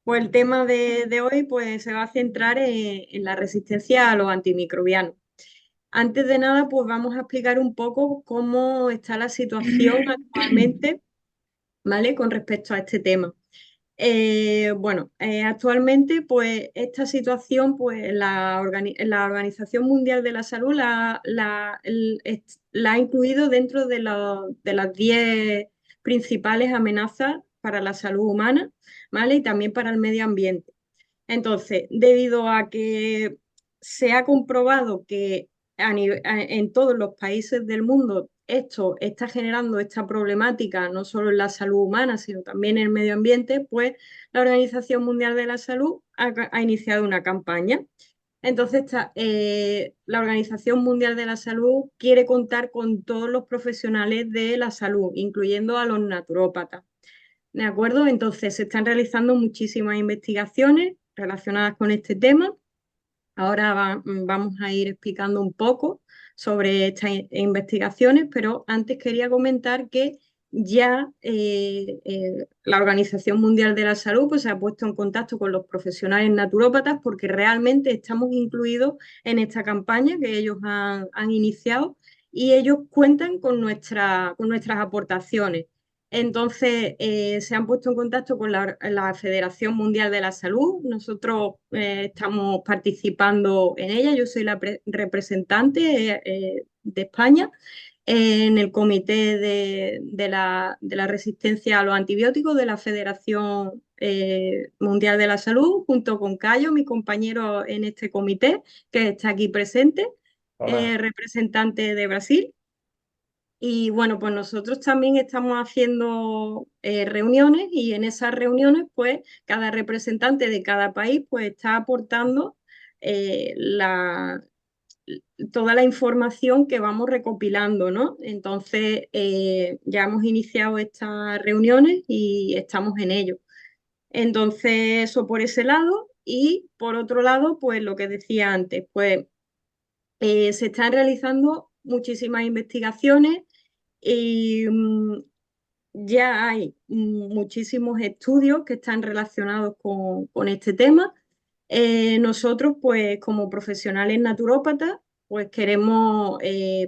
Pues el tema de hoy pues, se va a centrar en la resistencia a los antimicrobianos. Antes de nada, pues vamos a explicar un poco cómo está la situación actualmente, ¿vale? Con respecto a este tema. Actualmente, pues esta situación, pues la Organización Mundial de la Salud la ha incluido dentro de las 10 principales amenazas para la salud humana, ¿vale? Y también para el medio ambiente. Entonces, debido a que se ha comprobado que en todos los países del mundo esto está generando esta problemática, no solo en la salud humana, sino también en el medio ambiente, pues la Organización Mundial de la Salud ha iniciado una campaña. Entonces, la Organización Mundial de la Salud quiere contar con todos los profesionales de la salud, incluyendo a los naturópatas. ¿De acuerdo? Entonces, se están realizando muchísimas investigaciones relacionadas con este tema. Ahora vamos a ir explicando un poco sobre estas investigaciones, pero antes quería comentar que ya la Organización Mundial de la Salud pues, se ha puesto en contacto con los profesionales naturópatas porque realmente estamos incluidos en esta campaña que ellos han iniciado y ellos cuentan con nuestras aportaciones. Entonces, se han puesto en contacto con la Federación Mundial de la Salud. Nosotros estamos participando en ella. Yo soy la representante de España en el Comité de la Resistencia a los Antibióticos de la Federación Mundial de la Salud, junto con Cayo, mi compañero en este comité, que está aquí presente, Hola. representante de Brasil. Y bueno, pues nosotros también estamos haciendo reuniones y en esas reuniones, pues cada representante de cada país, pues está aportando eh, la, toda la información que vamos recopilando, ¿no? Entonces, ya hemos iniciado estas reuniones y estamos en ello. Entonces, eso por ese lado. Y por otro lado, pues lo que decía antes, pues se están realizando muchísimas investigaciones y ya hay muchísimos estudios que están relacionados con este tema. Nosotros, pues como profesionales naturópatas, pues queremos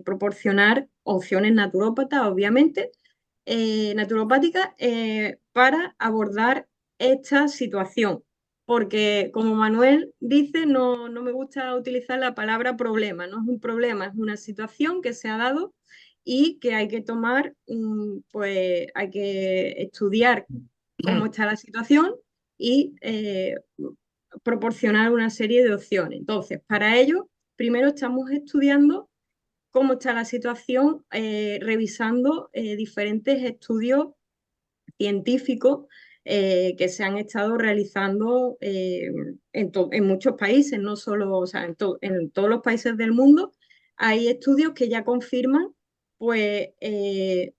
proporcionar opciones naturópatas, obviamente, naturopáticas, para abordar esta situación. Porque, como Manuel dice, no me gusta utilizar la palabra problema. No es un problema, es una situación que se ha dado y que hay que tomar, pues hay que estudiar cómo está la situación y proporcionar una serie de opciones. Entonces, para ello, primero estamos estudiando cómo está la situación, revisando diferentes estudios científicos que se han estado realizando en muchos países, no solo, o sea, en todos los países del mundo. Hay estudios que ya confirman pues, que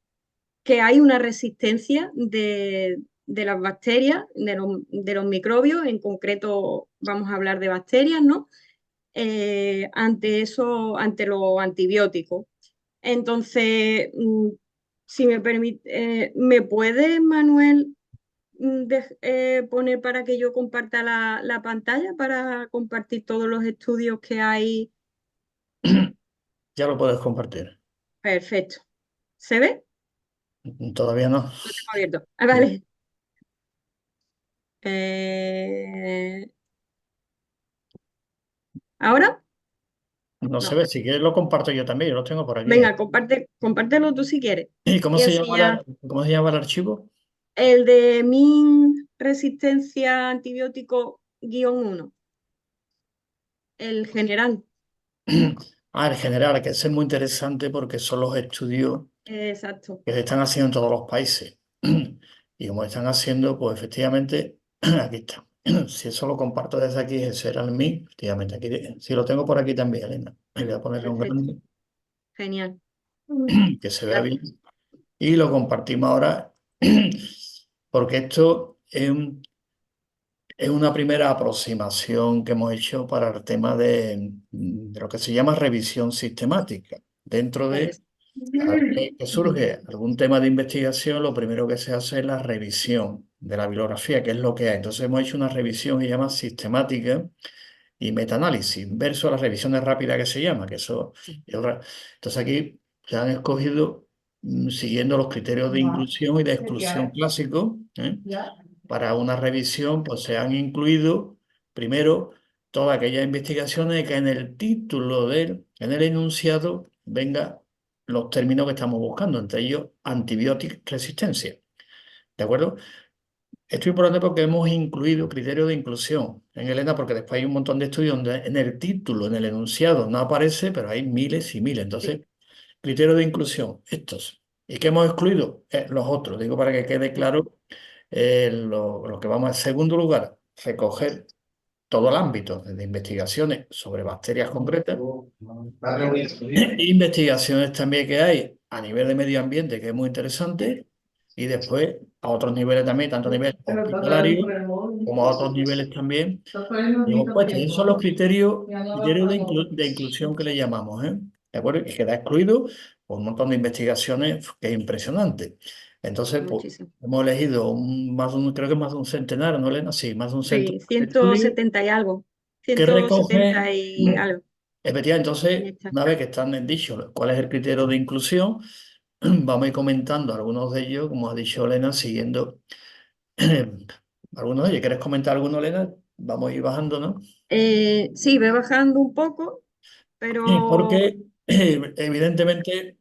hay una resistencia de las bacterias, de los microbios, en concreto vamos a hablar de bacterias, ¿no? Ante eso, ante los antibióticos. Entonces, si me permite, ¿me puede, Manuel, poner para que yo comparta la pantalla para compartir todos los estudios que hay? Ya lo puedes compartir. Perfecto. ¿Se ve? Todavía no. Lo tengo abierto. Ah, vale. Eh, ¿Ahora? No se No. ve. Si quieres lo comparto yo también. Yo lo tengo por aquí. Venga, compártelo tú si quieres. ¿Y Y enseña cómo se llama el archivo? el de min resistencia antibiótico -1, el general. Ah, el general, que ese es muy interesante porque son los estudios Exacto. que se están haciendo en todos los países. Y como están haciendo, pues efectivamente, aquí está. Si eso lo comparto desde aquí, ese era el mío. Efectivamente, aquí, sí lo tengo por aquí también, Elena. Le voy a poner un Perfecto. grande Genial. que se vea La- bien. Y lo compartimos ahora porque esto es una primera aproximación que hemos hecho para el tema de lo que se llama revisión sistemática. Dentro de es- cada vez que surge algún tema de investigación, lo primero que se hace es la revisión. de la bibliografía, que es lo que hay. Entonces hemos hecho una revisión que se llama sistemática y metaanálisis, versus las revisiones rápidas que se llama, que eso es otra. Entonces aquí se han escogido siguiendo los criterios de inclusión y de exclusión clásicos, ¿eh? Para una revisión, pues se han incluido primero todas aquellas investigaciones que en el título en el enunciado, venga los términos que estamos buscando, entre ellos antibiótica resistencia. ¿De acuerdo? Esto es importante porque hemos incluido criterios de inclusión en Elena, porque después hay un montón de estudios donde en el título, en el enunciado, no aparece, pero hay miles y miles. Sí. Entonces, criterios de inclusión, estos. ¿Y qué hemos excluido? Los otros. Digo para que quede claro lo que vamos a, en segundo lugar, recoger todo el ámbito de investigaciones sobre bacterias concretas. Investigaciones también que hay a nivel de medio ambiente, que es muy interesante, y después a otros niveles también, tanto a nivel hospitalario como a otros niveles también. Hemos puesto, esos son los criterios de inclusión que le llamamos, ¿eh? ¿De acuerdo? Y queda excluido por un montón de investigaciones que es impresionante. Entonces, pues, Muchísimo. hemos elegido creo que más de un centenar, ¿no, Elena? Sí, más de un centenar Sí, de estudios 170 y algo. que ciento recogen. setenta y algo. Efectivamente, Ahí entonces, está. una vez que están dichos cuál es el criterio de inclusión, vamos a ir comentando algunos de ellos, como ha dicho Elena, siguiendo algunos de ellos. ¿Quieres comentar alguno, Elena? Vamos a ir bajando, ¿no? Sí, ve bajando un poco, pero Porque evidentemente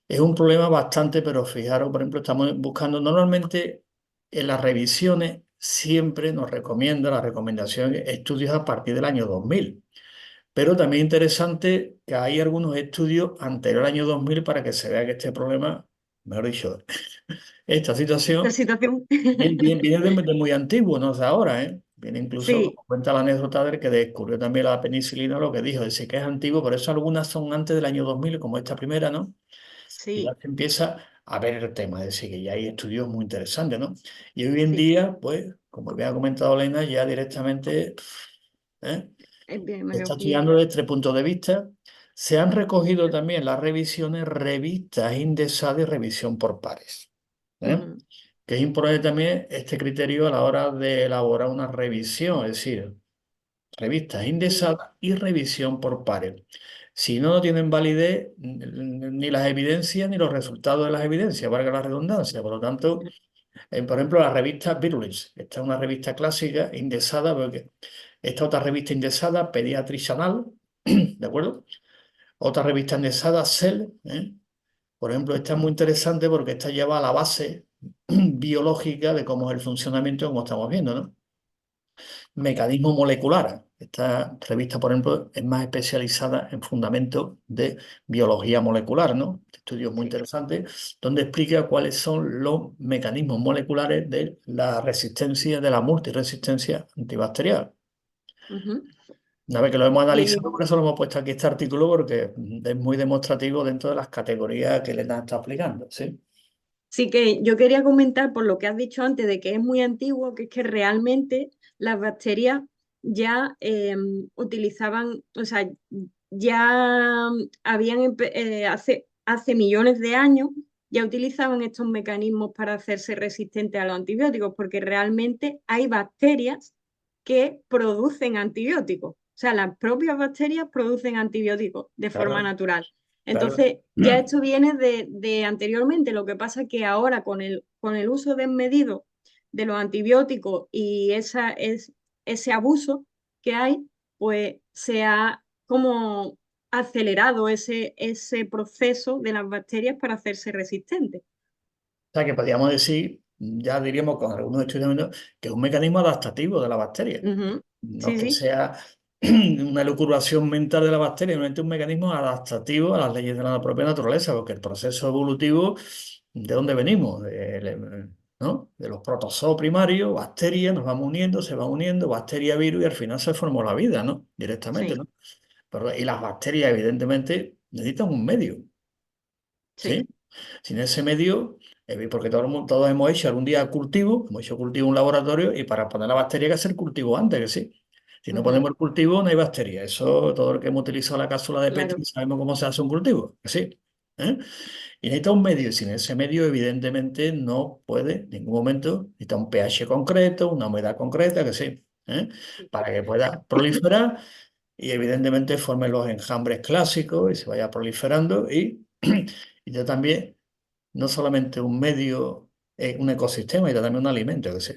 es un problema bastante, pero fijaros, por ejemplo, estamos buscando normalmente en las revisiones, siempre nos recomienda la recomendación estudios a partir del año 2000. Pero también interesante que hay algunos estudios anterior al año 2000 para que se vea que este problema, mejor dicho, esta esta situación situación, viene de muy antiguo, no es de ahora, ¿eh? Viene incluso, sí, como cuenta la anécdota del que descubrió también la penicilina, lo que dijo, dice que es antiguo, por eso algunas son antes del año 2000 como esta primera, ¿no? Y ya sí, se empieza a ver el tema, es decir, que ya hay estudios muy interesantes, ¿no? Y hoy en sí, día, pues, como bien ha comentado Elena, ya directamente, ¿eh? es bien, Se está bien estudiando claro. desde este punto de vista. Se han recogido también las revisiones, revistas indexadas y revisión por pares, ¿eh? Ujú, Que es importante también este criterio a la hora de elaborar una revisión, es decir, revistas indexadas y revisión por pares. Si no, no tienen validez ni las evidencias ni los resultados de las evidencias, valga la redundancia. Por lo tanto, por ejemplo, la revista Virulence, esta es una revista clásica indexada, porque esta otra revista indexada, Pediatric Journal, ¿de acuerdo? Otra revista indexada, Cell, ¿eh? Por ejemplo, esta es muy interesante porque esta lleva a la base biológica de cómo es el funcionamiento, como estamos viendo, ¿no? Mecanismo molecular. Esta revista, por ejemplo, es más especializada en fundamentos de biología molecular, ¿no? Estudios muy sí, interesantes, donde explica cuáles son los mecanismos moleculares de la resistencia, de la multiresistencia antibacterial. ujú. Una vez que lo hemos analizado, Y por eso lo hemos puesto aquí este artículo, porque es muy demostrativo dentro de las categorías que le está aplicando, ¿sí? sí que yo quería comentar por lo que has dicho antes de que es muy antiguo, que es que realmente las bacterias ya utilizaban, o sea, ya hace millones de años ya utilizaban estos mecanismos para hacerse resistentes a los antibióticos, porque realmente hay bacterias que producen antibióticos. O sea, las propias bacterias producen antibióticos de forma Claro, natural. claro. Entonces, ya esto viene de anteriormente. Lo que pasa es que ahora con el uso desmedido de los antibióticos y ese abuso que hay, pues se ha como acelerado ese proceso de las bacterias para hacerse resistentes. O sea que podríamos decir, ya diríamos con algunos estudios, que es un mecanismo adaptativo de la bacteria. Ujú. No es Sí, que sí, sea una elucubración mental de la bacteria, simplemente un mecanismo adaptativo a las leyes de la propia naturaleza, porque el proceso evolutivo, ¿de dónde venimos? ¿No? De los protozoos primarios, bacterias, nos vamos uniendo, se van uniendo, bacteria, virus, y al final se formó la vida, ¿no? Directamente, sí, ¿no? Y las bacterias, evidentemente, necesitan un medio, sí. ¿sí? Sin ese medio, porque todos hemos hecho algún día cultivo, hemos hecho cultivo en un laboratorio y para poner la bacteria hay que hacer cultivo antes, que sí. Si no Ujú. ponemos el cultivo, no hay bacteria. Eso, todo lo que hemos utilizado la cápsula de Claro, Petri, sabemos cómo se hace un cultivo, que sí. ¿eh? Y necesita un medio, y sin ese medio, evidentemente, no puede en ningún momento, necesita un pH concreto, una humedad concreta, que sí, para que pueda proliferar y evidentemente forme los enjambres clásicos y se vaya proliferando y ya también, no solamente un medio, un ecosistema, y ya también un alimento, que sí.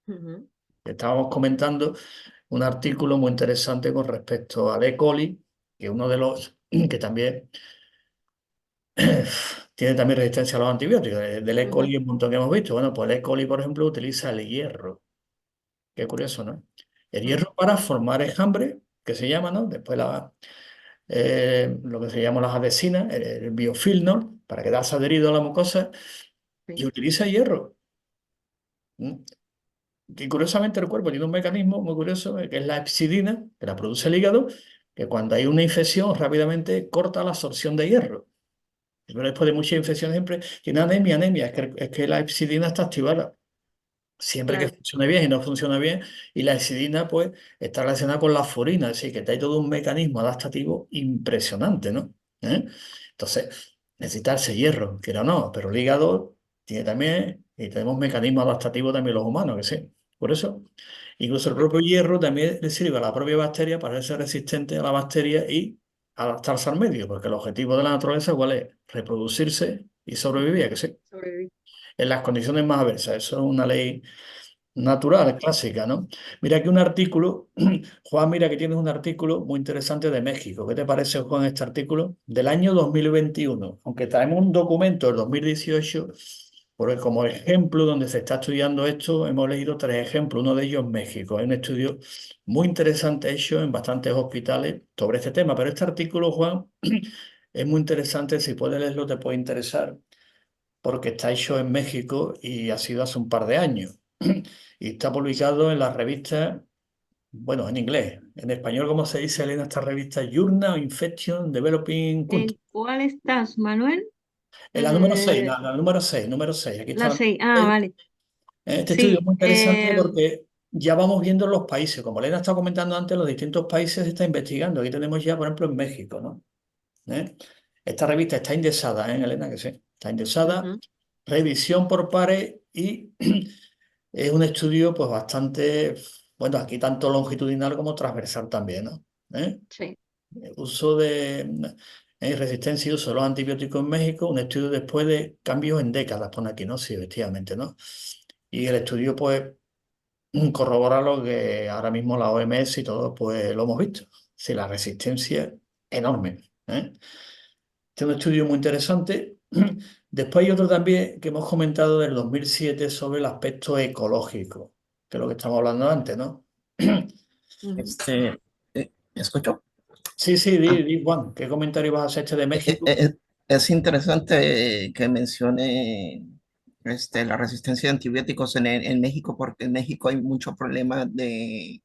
Ujú, Estábamos comentando un artículo muy interesante con respecto al E. coli, que es uno de los que también tiene también resistencia a los antibióticos. Del E. coli ujú, un montón que hemos visto. Bueno, pues el E. coli, por ejemplo, utiliza el hierro. Qué curioso, ¿no? El ujú. hierro para formar enjambre, que se llama, ¿no? Después lo que se llama las adhesinas, el biofilm, ¿no? Para quedarse adherido a la mucosa, y Sí. utiliza hierro. ¿Mm? Que curiosamente el cuerpo tiene un mecanismo muy curioso, que es la epsidina, que la produce el hígado, que cuando hay una infección rápidamente corta la absorción de hierro. Pero después de muchas infecciones siempre tiene anemia, anemia, es que la epsidina está activada. Siempre que Claro, funcione bien y no funciona bien, y la epsidina pues está relacionada con la furina, es decir, que hay todo un mecanismo adaptativo impresionante, ¿no? ¿Eh? Entonces, necesita ese hierro, quiera o no, pero el hígado tiene también, y tenemos mecanismos adaptativos también los humanos, que sí. Por eso, incluso el propio hierro también le sirve a la propia bacteria para ser resistente a la bacteria y adaptarse al medio, porque el objetivo de la naturaleza, ¿cuál es? Reproducirse y sobrevivir, que sí. sobreviví. En las condiciones más adversas. Eso es una ley natural, clásica, ¿no? Mira aquí un artículo, Juan, mira que tienes un artículo muy interesante de México. ¿Qué te parece, Juan, este artículo? Del año 2021, aunque traemos un documento del 2018, porque como ejemplo donde se está estudiando esto, hemos leído tres ejemplos, uno de ellos México. Hay un estudio muy interesante hecho en bastantes hospitales sobre este tema, pero este artículo, Juan, es muy interesante, si puedes leerlo te puede interesar porque está hecho en México y ha sido hace un par de años. Y está publicado en la revista, bueno, en inglés. En español, ¿cómo se dice, Elena, esta revista? Journal of Infection Developing Country. ¿En cuál estás, Manuel? En la número 6, Eh, la número 6, número 6. Aquí está la la número 6. Ah, 6. vale. Este estudio es Sí. muy interesante porque ya vamos viendo los países. Como Elena estaba comentando antes, los distintos países se está investigando. Aquí tenemos ya, por ejemplo, en México, ¿no? ¿Eh? Esta revista está indexada, ¿eh, Elena? Que sí. Está indexada, Ujú, revisión por pares y es un estudio pues bastante, bueno, aquí tanto longitudinal como transversal también, ¿no? ¿Eh? sí. Uso de resistencia y uso de los antibióticos en México, un estudio después de cambios en décadas, pone aquí, ¿no? Sí, efectivamente, ¿no? Y el estudio pues corrobora lo que ahora mismo la OMS y todo pues lo hemos visto. Sí, la resistencia es enorme, ¿eh? Este es un estudio muy interesante. Después hay otro también que hemos comentado del 2007 sobre el aspecto ecológico, que es lo que estamos hablando antes, ¿no? Ujú. Este, ¿escucho? Sí, sí, Ah, Juan, ¿qué comentario vas a hacer este de eh, México? eh, eh, es interesante que mencione la resistencia de antibióticos en México, porque en México hay mucho problema de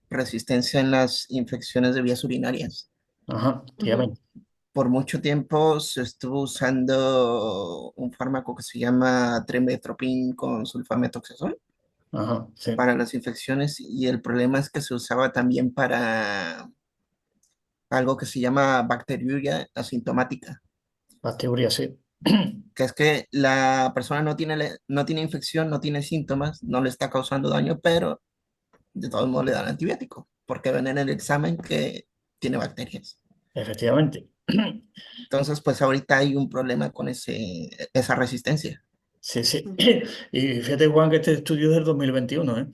resistencia en las infecciones de vías urinarias. Ajá, Ujú. efectivamente. Por mucho tiempo se estuvo usando un fármaco que se llama trimethoprim con sulfamethoxazol Ajá, sí. para las infecciones y el problema es que se usaba también para algo que se llama bacteriuria asintomática, Las teorías, sí. que es que la persona no tiene infección, no tiene síntomas, no le está causando daño, pero de todos modos le dan antibiótico, porque ven en el examen que tiene bacterias. Efectivamente. Entonces, pues ahorita hay un problema con esa resistencia. Sí, sí. Ujú. Y fíjate, Juan, que este estudio es del 2021, ¿eh?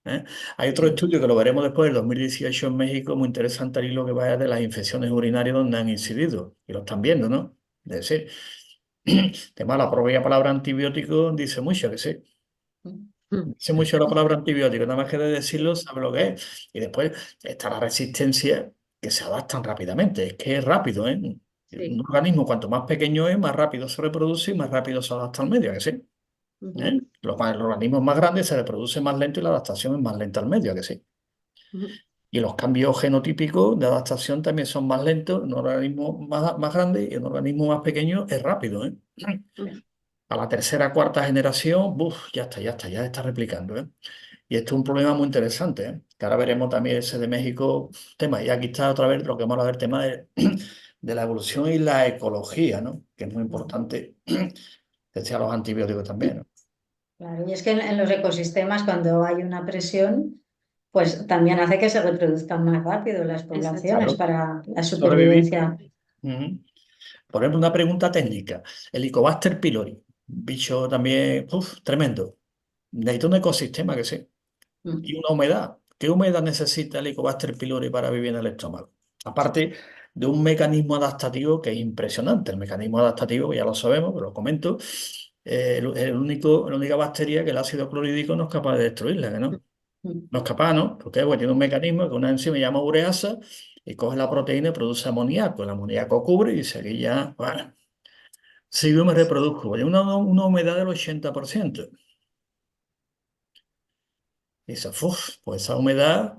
¿Eh? Hay otro Sí. estudio que lo veremos después, del 2018 en México, muy interesante al hilo que vaya de las infecciones urinarias donde han incidido. Y lo están viendo, ¿no? Es decir, tema, la propia palabra antibiótico dice mucho, que sí. Ujú. Dice mucho la palabra antibiótico, nada más que de decirlo, sabe lo que es. Y después está la resistencia que se adaptan rápidamente. Es que es rápido, ¿eh? Un Sí. organismo, cuanto más pequeño es, más rápido se reproduce y más rápido se adapta al medio, ¿a que sí? Ujú, ¿Eh? Los organismos más grandes se reproduce más lento y la adaptación es más lenta al medio, ¿a que sí? ujú. Y los cambios genotípicos de adaptación también son más lentos en un organismo más grande y en un organismo más pequeño es rápido, ¿eh? Ujú. A la tercera, cuarta generación, ¡buf! Ya se está replicando, ¿eh? Y esto es un problema muy interesante, ¿eh? Que ahora veremos también ese de México, tema. Y aquí está otra vez lo que vamos a ver, tema de de la evolución y la ecología, ¿no? Que es muy importante, decía los antibióticos también, ¿no? Claro, y es que en los ecosistemas cuando hay una presión, pues también hace que se reproduzcan más rápido las poblaciones Claro. para la Sobrevivir. supervivencia. Ujú. Por ejemplo, una pregunta técnica. El Helicobacter pylori, bicho también, tremendo. Necesita un ecosistema que sí. Mm. Y una humedad. ¿Qué humedad necesita el Helicobacter pylori para vivir en el estómago? Aparte de un mecanismo adaptativo que es impresionante. El mecanismo adaptativo, que ya lo sabemos, pero lo comento, la única bacteria que el ácido clorhídrico no es capaz de destruirla, ¿que no? Mm. No es capaz, ¿no? Porque pues, tiene un mecanismo que una enzima llama ureasa y coge la proteína y produce amoníaco. El amoníaco cubre y dice que ya, bueno, si yo me reproduzco, hay una humedad del 80%. Dice, uff, pues esa humedad,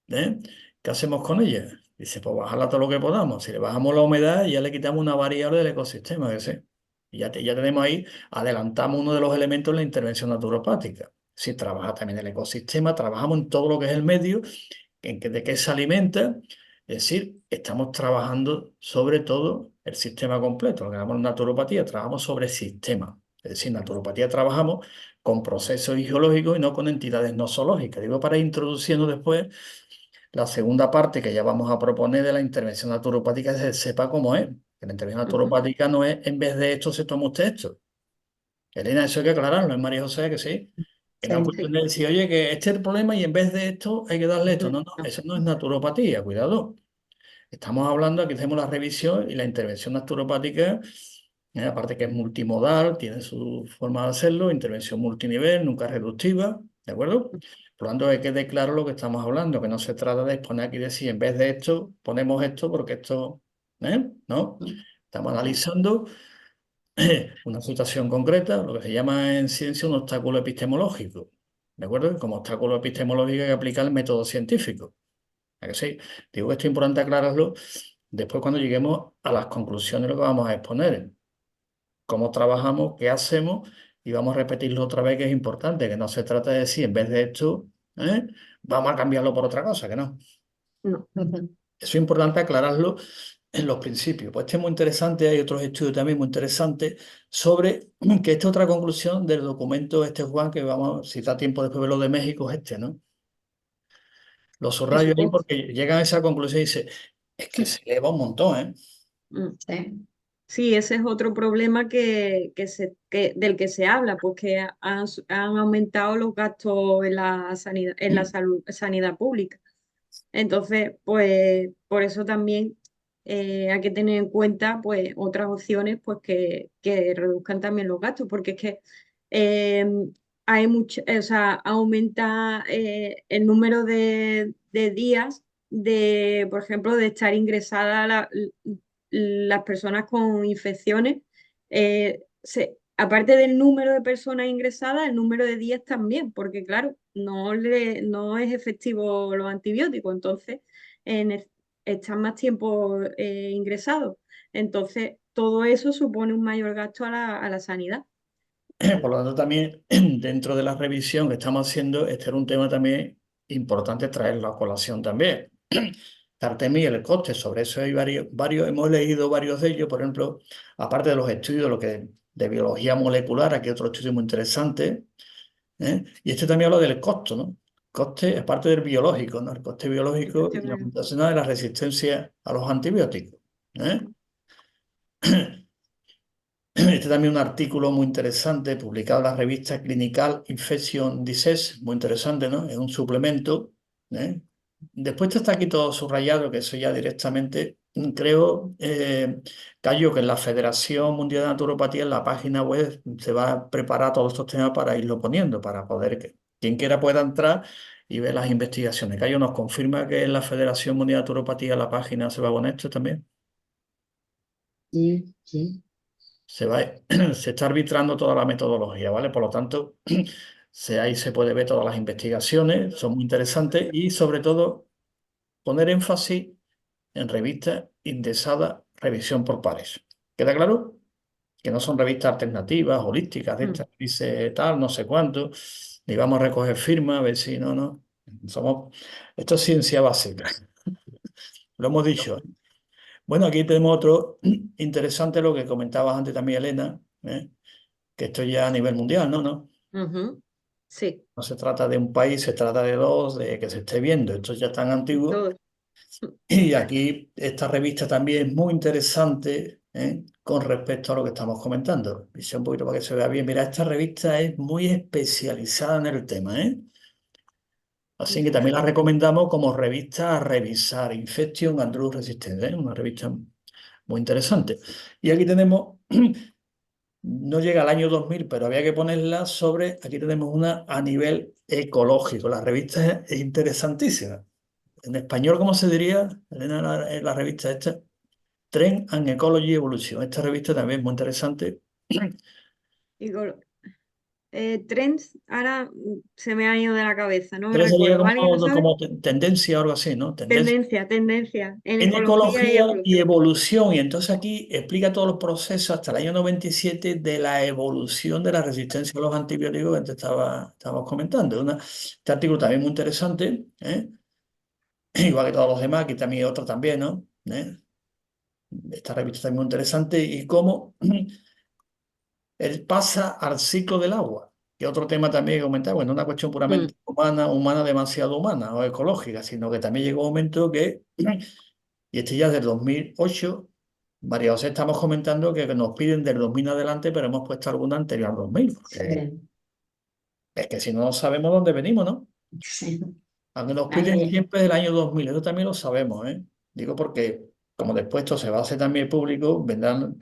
¿eh? ¿Qué hacemos con ella? Dice, pues bajarla todo lo que podamos. Si le bajamos la humedad, ya le quitamos una variable del ecosistema, que sé. Y ya tenemos ahí, adelantamos uno de los elementos de la intervención naturopática. Si trabaja también el ecosistema, trabajamos en todo lo que es el medio, de qué se alimenta. Es decir, estamos trabajando sobre todo el sistema completo. Lo que llamamos naturopatía, trabajamos sobre sistemas. Es decir, naturopatía trabajamos con procesos geológicos y no con entidades nosológicas. Digo, para ir introduciendo después la segunda parte que ya vamos a proponer de la intervención naturopática, se sepa cómo es. Que la intervención naturopática no es en vez de esto se toma usted esto. Elena, eso hay que aclararlo, es María José que sí. Que no es Sí. cuestión de decir, oye, que este es el problema y en vez de esto hay que darle esto. No, no, eso no es naturopatía, cuidado. Estamos hablando, aquí hacemos la revisión y la intervención naturopática, aparte que es multimodal, tiene su forma de hacerlo, intervención multinivel, nunca reductiva, ¿de acuerdo? Por lo tanto, hay que declarar lo que estamos hablando, que no se trata de exponer aquí y decir, en vez de esto, ponemos esto porque esto, ¿no? Estamos analizando una situación concreta, lo que se llama en ciencia un obstáculo epistemológico, ¿de acuerdo? Como obstáculo epistemológico hay que aplicar el método científico. ¿A que sí? Digo que esto es importante aclararlo después cuando lleguemos a las conclusiones de lo que vamos a exponer. Cómo trabajamos, qué hacemos y vamos a repetirlo otra vez que es importante, que no se trata de decir en vez de esto, vamos a cambiarlo por otra cosa, que no. No. Eso es importante aclararlo en los principios. Pues este es muy interesante, hay otros estudios también muy interesantes sobre que esta otra conclusión del documento Juan, que vamos, si da tiempo después de lo de México, es ¿no? Lo subrayo ahí porque llegan a esa conclusión y dice, es que se eleva un montón, ¿eh? Sí. Sí, ese es otro problema del que se habla, pues que han aumentado los gastos en la sanidad pública. Entonces, pues por eso también hay que tener en cuenta pues otras opciones pues que reduzcan también los gastos, porque es que eh, hay mucho, o sea, aumenta el número de días de, por ejemplo, de estar ingresada las personas con infecciones. Aparte del número de personas ingresadas, el número de días también, porque claro, no es efectivo los antibióticos, entonces están más tiempo ingresados. Entonces, todo eso supone un mayor gasto a la sanidad. Por lo tanto, también dentro de la revisión que estamos haciendo, este era un tema también importante traerlo a colación también. Artemia y el coste, sobre eso hay varios, hemos leído varios de ellos, por ejemplo, aparte de los estudios de biología molecular, aquí hay otro estudio muy interesante, y este también habla del costo, ¿no? Coste es parte del biológico, ¿no? El coste biológico y la computacional de la resistencia a los antibióticos. ¿Eh? Este también un artículo muy interesante publicado en la revista Clinical Infection Disease, muy interesante, ¿no? Es un suplemento. ¿eh? Después está aquí todo subrayado, que eso ya directamente, creo, Cayo, que en la Federación Mundial de Naturopatía, en la página web, se va a preparar todos estos temas para irlo poniendo, para poder que quien quiera pueda entrar y ver las investigaciones. Cayo nos confirma que en la Federación Mundial de Naturopatía la página se va a poner esto también. Sí, sí. Se está arbitrando toda la metodología, ¿vale? Por lo tanto, ahí se puede ver todas las investigaciones, son muy interesantes y sobre todo poner énfasis en revistas indexadas, revisión por pares. ¿Queda claro? Que no son revistas alternativas, holísticas, de estas, dice tal, no sé cuánto, ni vamos a recoger firmas, a ver si no. Esto es ciencia básica. Lo hemos dicho. Bueno, aquí tenemos otro interesante, lo que comentabas antes también, Elena, que esto ya a nivel mundial, ¿no? Ujú. Sí, No se trata de un país, se trata de dos, de que se esté viendo. Esto ya es tan antiguo. todo. Y aquí esta revista también es muy interesante, con respecto a lo que estamos comentando. Dice un poquito para que se vea bien. Mira, esta revista es muy especializada en el tema, ¿eh? Así que también la recomendamos como revista a revisar, Infection and Drug Resistance, ¿eh? Una revista muy interesante. Y aquí tenemos, no llega al año 2000, pero había que ponerla sobre, aquí tenemos una a nivel ecológico. La revista es interesantísima. En español, ¿cómo se diría, Elena, la revista esta? Trend and Ecology Evolution. Esta revista también es muy interesante. Y trends, ahora se me ha ido de la cabeza, no me Trend sería recuerdo. ¿Alguien lo sabe? como tendencia o algo así, ¿no? Tendencia Tendencia, en en ecología y ecología y evolución. evolución. Y entonces aquí explica todos los procesos hasta el año 97 de la evolución de la resistencia a los antibióticos que estábamos comentando. Este artículo también muy interesante, ¿eh? Igual que todos los demás, aquí también hay otro también, ¿no? Esta revista también muy interesante y cómo él pasa al ciclo del agua, que otro tema también que comentar, bueno, una cuestión Mm. puramente humana, demasiado humana o ecológica, sino que también llegó un momento que, y este ya es del 2008, María José, estamos comentando que nos piden del 2000 en adelante, pero hemos puesto alguna anterior al 2000, porque Sí, es que si no, no sabemos dónde venimos, ¿no? sí. Aunque nos piden Ahí, siempre del año 2000, eso también lo sabemos, ¿eh? Digo porque como después esto se va a hacer también público, vendrán,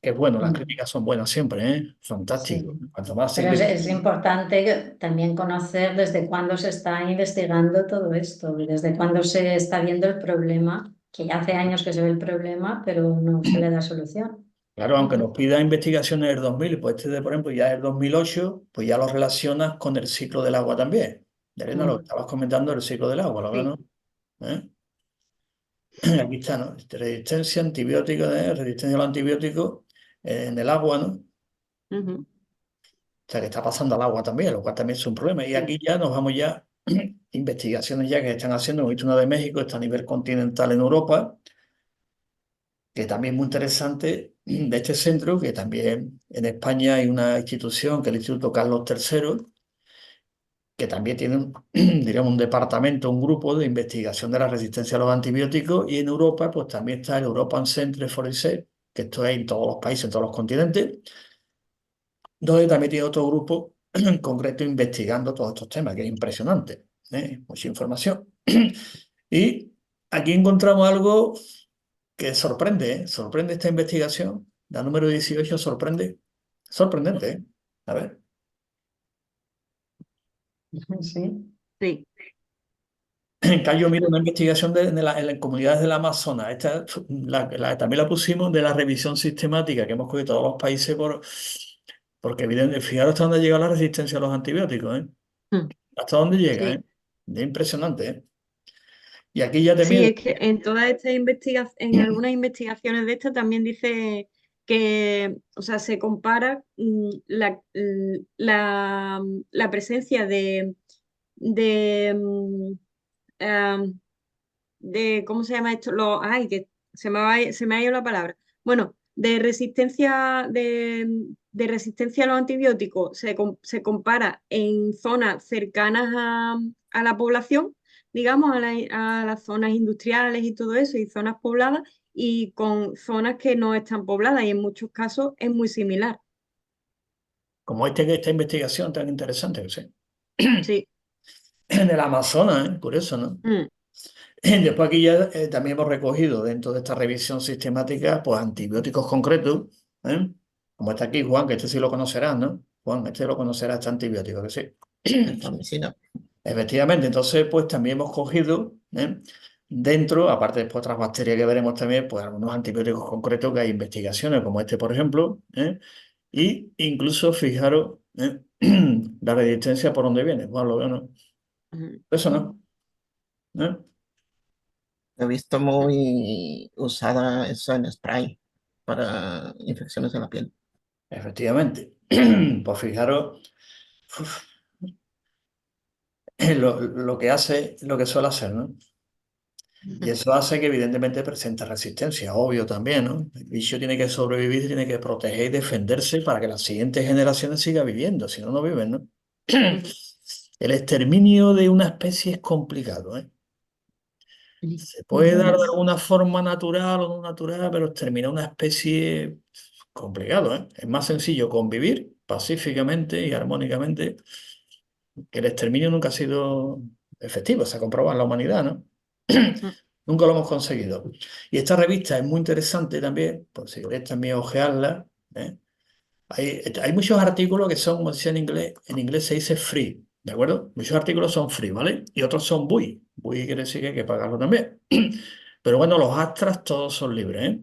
que es bueno, las mm, críticas son buenas siempre, ¿eh? sí. Fantástico. Cuanto más se Pero es critica. importante también conocer desde cuándo se está investigando todo esto, y desde cuándo se está viendo el problema, que ya hace años que se ve el problema, pero no se le da solución. Claro, aunque Ujú, nos pida investigaciones del 2000, pues este, por ejemplo, ya es el 2008, pues ya lo relacionas con el ciclo del agua también. De Elena, lo que mm, estabas comentando, el ciclo del agua, ¿lo ves, Sí. no? ¿Eh? Aquí está, ¿no? Resistencia antibiótica, resistencia a los antibióticos en el agua, ¿no? O Ujú. sea, que está pasando al agua también, lo cual también es un problema. Y sí. aquí ya nos vamos ya, investigaciones ya que se están haciendo, hemos visto una de México, está a nivel continental en Europa, que también es muy interesante, de este centro, que también en España hay una institución, que es el Instituto Carlos III, que también tiene, diríamos, un departamento, un grupo de investigación de la resistencia a los antibióticos, y en Europa, pues también está el European Centre for Research, que esto es en todos los países, en todos los continentes, donde también tiene otro grupo en concreto investigando todos estos temas, que es impresionante, ¿eh? Mucha información. Y aquí encontramos algo que sorprende, ¿eh? Sorprende esta investigación. La número 18 sorprende. Sorprendente, ¿eh? A ver. Sí. Sí. Cayo, mira, una investigación en las comunidades del Amazonas. Esta, también la pusimos de la revisión sistemática que hemos cogido todos los países porque evidentemente, fijaros hasta dónde llega la resistencia a los antibióticos, ¿eh? Mm. Hasta dónde llega, ¿eh? Sí. Es impresionante, ¿eh? Y aquí ya Sí, también, es que en todas estas investigaciones, en algunas investigaciones de estas también dice que, o sea, se compara la presencia de, ¿cómo se llama esto? Ay, que se me ha ido la palabra. Bueno, de resistencia a los antibióticos se compara en zonas cercanas a la población, digamos, a las zonas industriales y todo eso, y zonas pobladas, y con zonas que no están pobladas, y en muchos casos es muy similar. como esta investigación tan interesante, que sí. Sí. En el Amazonas, ¿eh? Curioso, ¿no? Mm. Después aquí ya también hemos recogido dentro de esta revisión sistemática, pues antibióticos concretos, ¿eh? Como está aquí Juan, que este sí lo conocerás, ¿no? Juan, este lo conocerá, este antibiótico, que sí. Rifampicina. Efectivamente, entonces pues también hemos cogido, dentro, aparte de otras bacterias que veremos también, pues algunos antibióticos concretos que hay investigaciones, como este, por ejemplo, y incluso fijaros, la resistencia por dónde viene. Bueno, lo veo, ¿no? Ujú. Eso no. ¿Eh? He visto muy usada eso en spray para infecciones de la piel. Efectivamente. Pues fijaros lo que hace, lo que suele hacer, ¿no? Y eso hace que evidentemente presente resistencia, obvio también, ¿no? El bicho tiene que sobrevivir, tiene que proteger y defenderse para que las siguientes generaciones sigan viviendo, si no, no viven, ¿no? El exterminio de una especie es complicado, ¿eh? Se puede dar de alguna forma natural o no natural, pero exterminar una especie es complicado, ¿eh? Es más sencillo convivir pacíficamente y armónicamente, que el exterminio nunca ha sido efectivo, se ha comprobado en la humanidad, ¿no? Nunca lo hemos conseguido. Y esta revista es muy interesante también, por si queréis también ojearla, ¿eh? Hay muchos artículos que son, como decía en inglés se dice free, ¿de acuerdo? Muchos artículos son free, ¿vale? Y otros son buy. Buy quiere decir que hay que pagarlo también. Pero bueno, los extras todos son libres, ¿eh?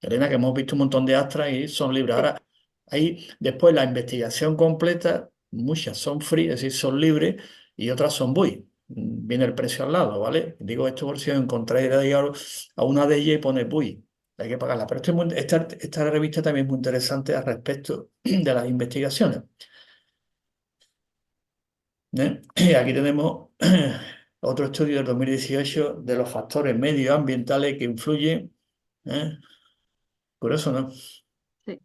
Elena, que hemos visto un montón de extras y son libres. Ahora, ahí después la investigación completa, muchas son free, es decir, son libres, y otras son buy. Viene el precio al lado, ¿vale? Digo esto por si os encontráis ahí a una de ellas y pone buy. Hay que pagarla. Pero esta revista también es muy interesante al respecto de las investigaciones, ¿eh? Y aquí tenemos otro estudio del 2018 de los factores medioambientales que influyen, ¿eh? Curioso, ¿no? Sí.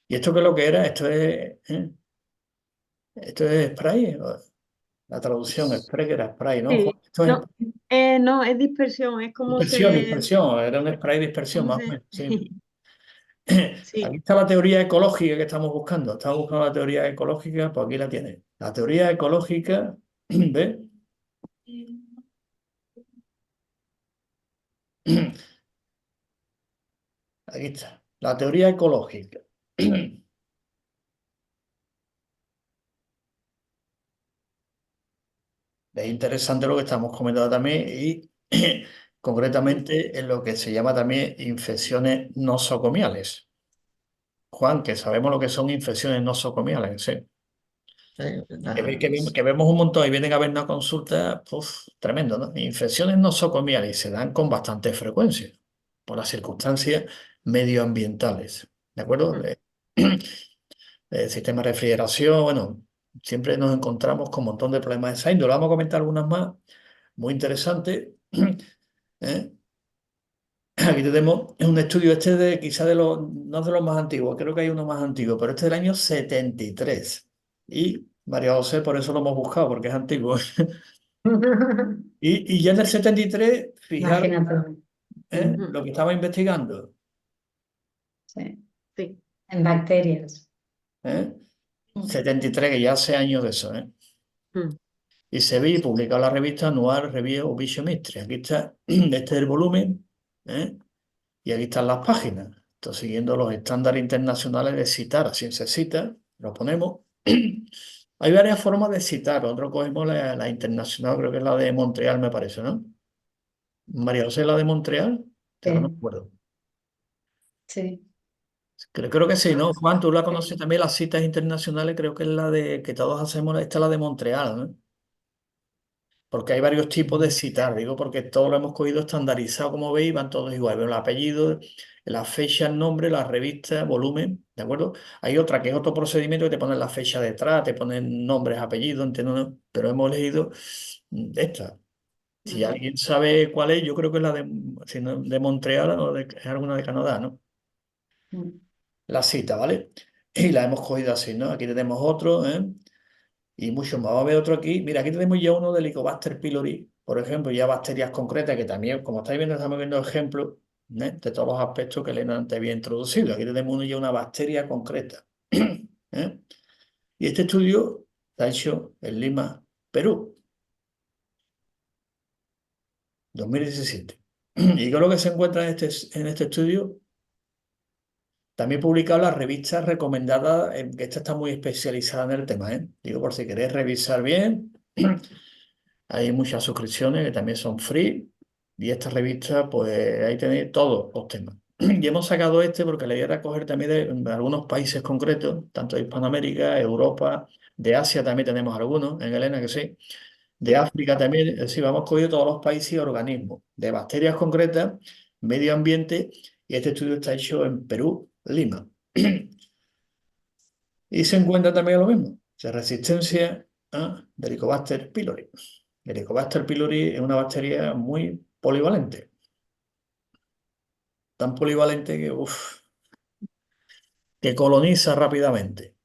¿Y esto qué es lo que era? Esto es spray. La traducción, spray que era spray, ¿no, Juan? Sí, Esto es no, es dispersión, es como dispersión, se, dispersión. Era un spray de dispersión, cómo más o se- menos. Sí. Aquí Sí, está la teoría ecológica que estamos buscando. Estamos buscando la teoría ecológica, pues aquí la tienes. La teoría ecológica, ¿ves? Aquí está. La teoría ecológica. Es interesante lo que estamos comentando también y concretamente en lo que se llama también infecciones nosocomiales. Juan, que sabemos lo que son infecciones nosocomiales, ¿sí? Que vemos un montón y vienen a ver una consulta, pues, tremendo, ¿no? Infecciones nosocomiales y se dan con bastante frecuencia por las circunstancias medioambientales, ¿de acuerdo? El sistema de refrigeración, bueno, siempre nos encontramos con un montón de problemas de esa índole. Vamos a comentar algunas más muy interesantes. ¿Eh? Aquí tenemos un estudio de quizá de los, no de los más antiguos, creo que hay uno más antiguo, pero este es del año 73. Y María José, por eso lo hemos buscado, porque es antiguo. Y ya en el 73, fijaros, Imagínate. lo que estaba investigando. Sí. sí. En bacterias. ¿Eh? 73, que ya hace años de eso, ¿eh? Y se ve publicado en la revista Anual Review of Biochemistry. Aquí está, este es el volumen, ¿eh? Y aquí están las páginas. Estoy siguiendo los estándares internacionales de citar, así se cita, lo ponemos. Hay varias formas de citar, nosotros cogemos la internacional, creo que es la de Montreal, me parece, ¿no? María José, la de Montreal, que ahora no me Sí, acuerdo. sí. Creo que sí, ¿no? Juan, tú la conoces también, las citas internacionales, creo que es la de, que todos hacemos, esta es la de Montreal, ¿no? Porque hay varios tipos de citar, digo, porque todos lo hemos cogido estandarizado, como veis, van todos igual. Veo el apellido, la fecha, el nombre, la revista, volumen, ¿de acuerdo? Hay otra que es otro procedimiento que te ponen la fecha detrás, te ponen nombres, apellidos, entiendo, ¿no? Pero hemos elegido esta. Si alguien sabe cuál es, yo creo que es la de, si no, de Montreal o es alguna de Canadá, ¿no? La cita, ¿vale? Y la hemos cogido así, ¿no? Aquí tenemos otro, ¿eh? Y mucho más. Vamos a ver otro aquí. Mira, aquí tenemos ya uno del Helicobacter pylori, por ejemplo, ya bacterias concretas que también, como estáis viendo, estamos viendo ejemplos, ¿eh? De todos los aspectos que Elena antes había introducido. Aquí tenemos uno ya una bacteria concreta. ¿Eh? Y este estudio está hecho en Lima, Perú, 2017. ¿Y qué es lo que se encuentra en este estudio? También he publicado las revistas recomendadas, que esta está muy especializada en el tema, ¿eh? Digo, por si queréis revisar bien. Hay muchas suscripciones que también son free y esta revista, pues ahí tenéis todos los temas. Y hemos sacado este porque la idea era coger también de algunos países concretos, tanto de Hispanoamérica, Europa, de Asia también tenemos algunos, en Elena que sí, de África también, es decir, vamos cogido todos los países y organismos, de bacterias concretas, medio ambiente, y este estudio está hecho en Perú, Lima. Y se encuentra también lo mismo, de resistencia a Helicobacter pylori. Helicobacter pylori es una bacteria muy polivalente. Tan polivalente que coloniza rápidamente.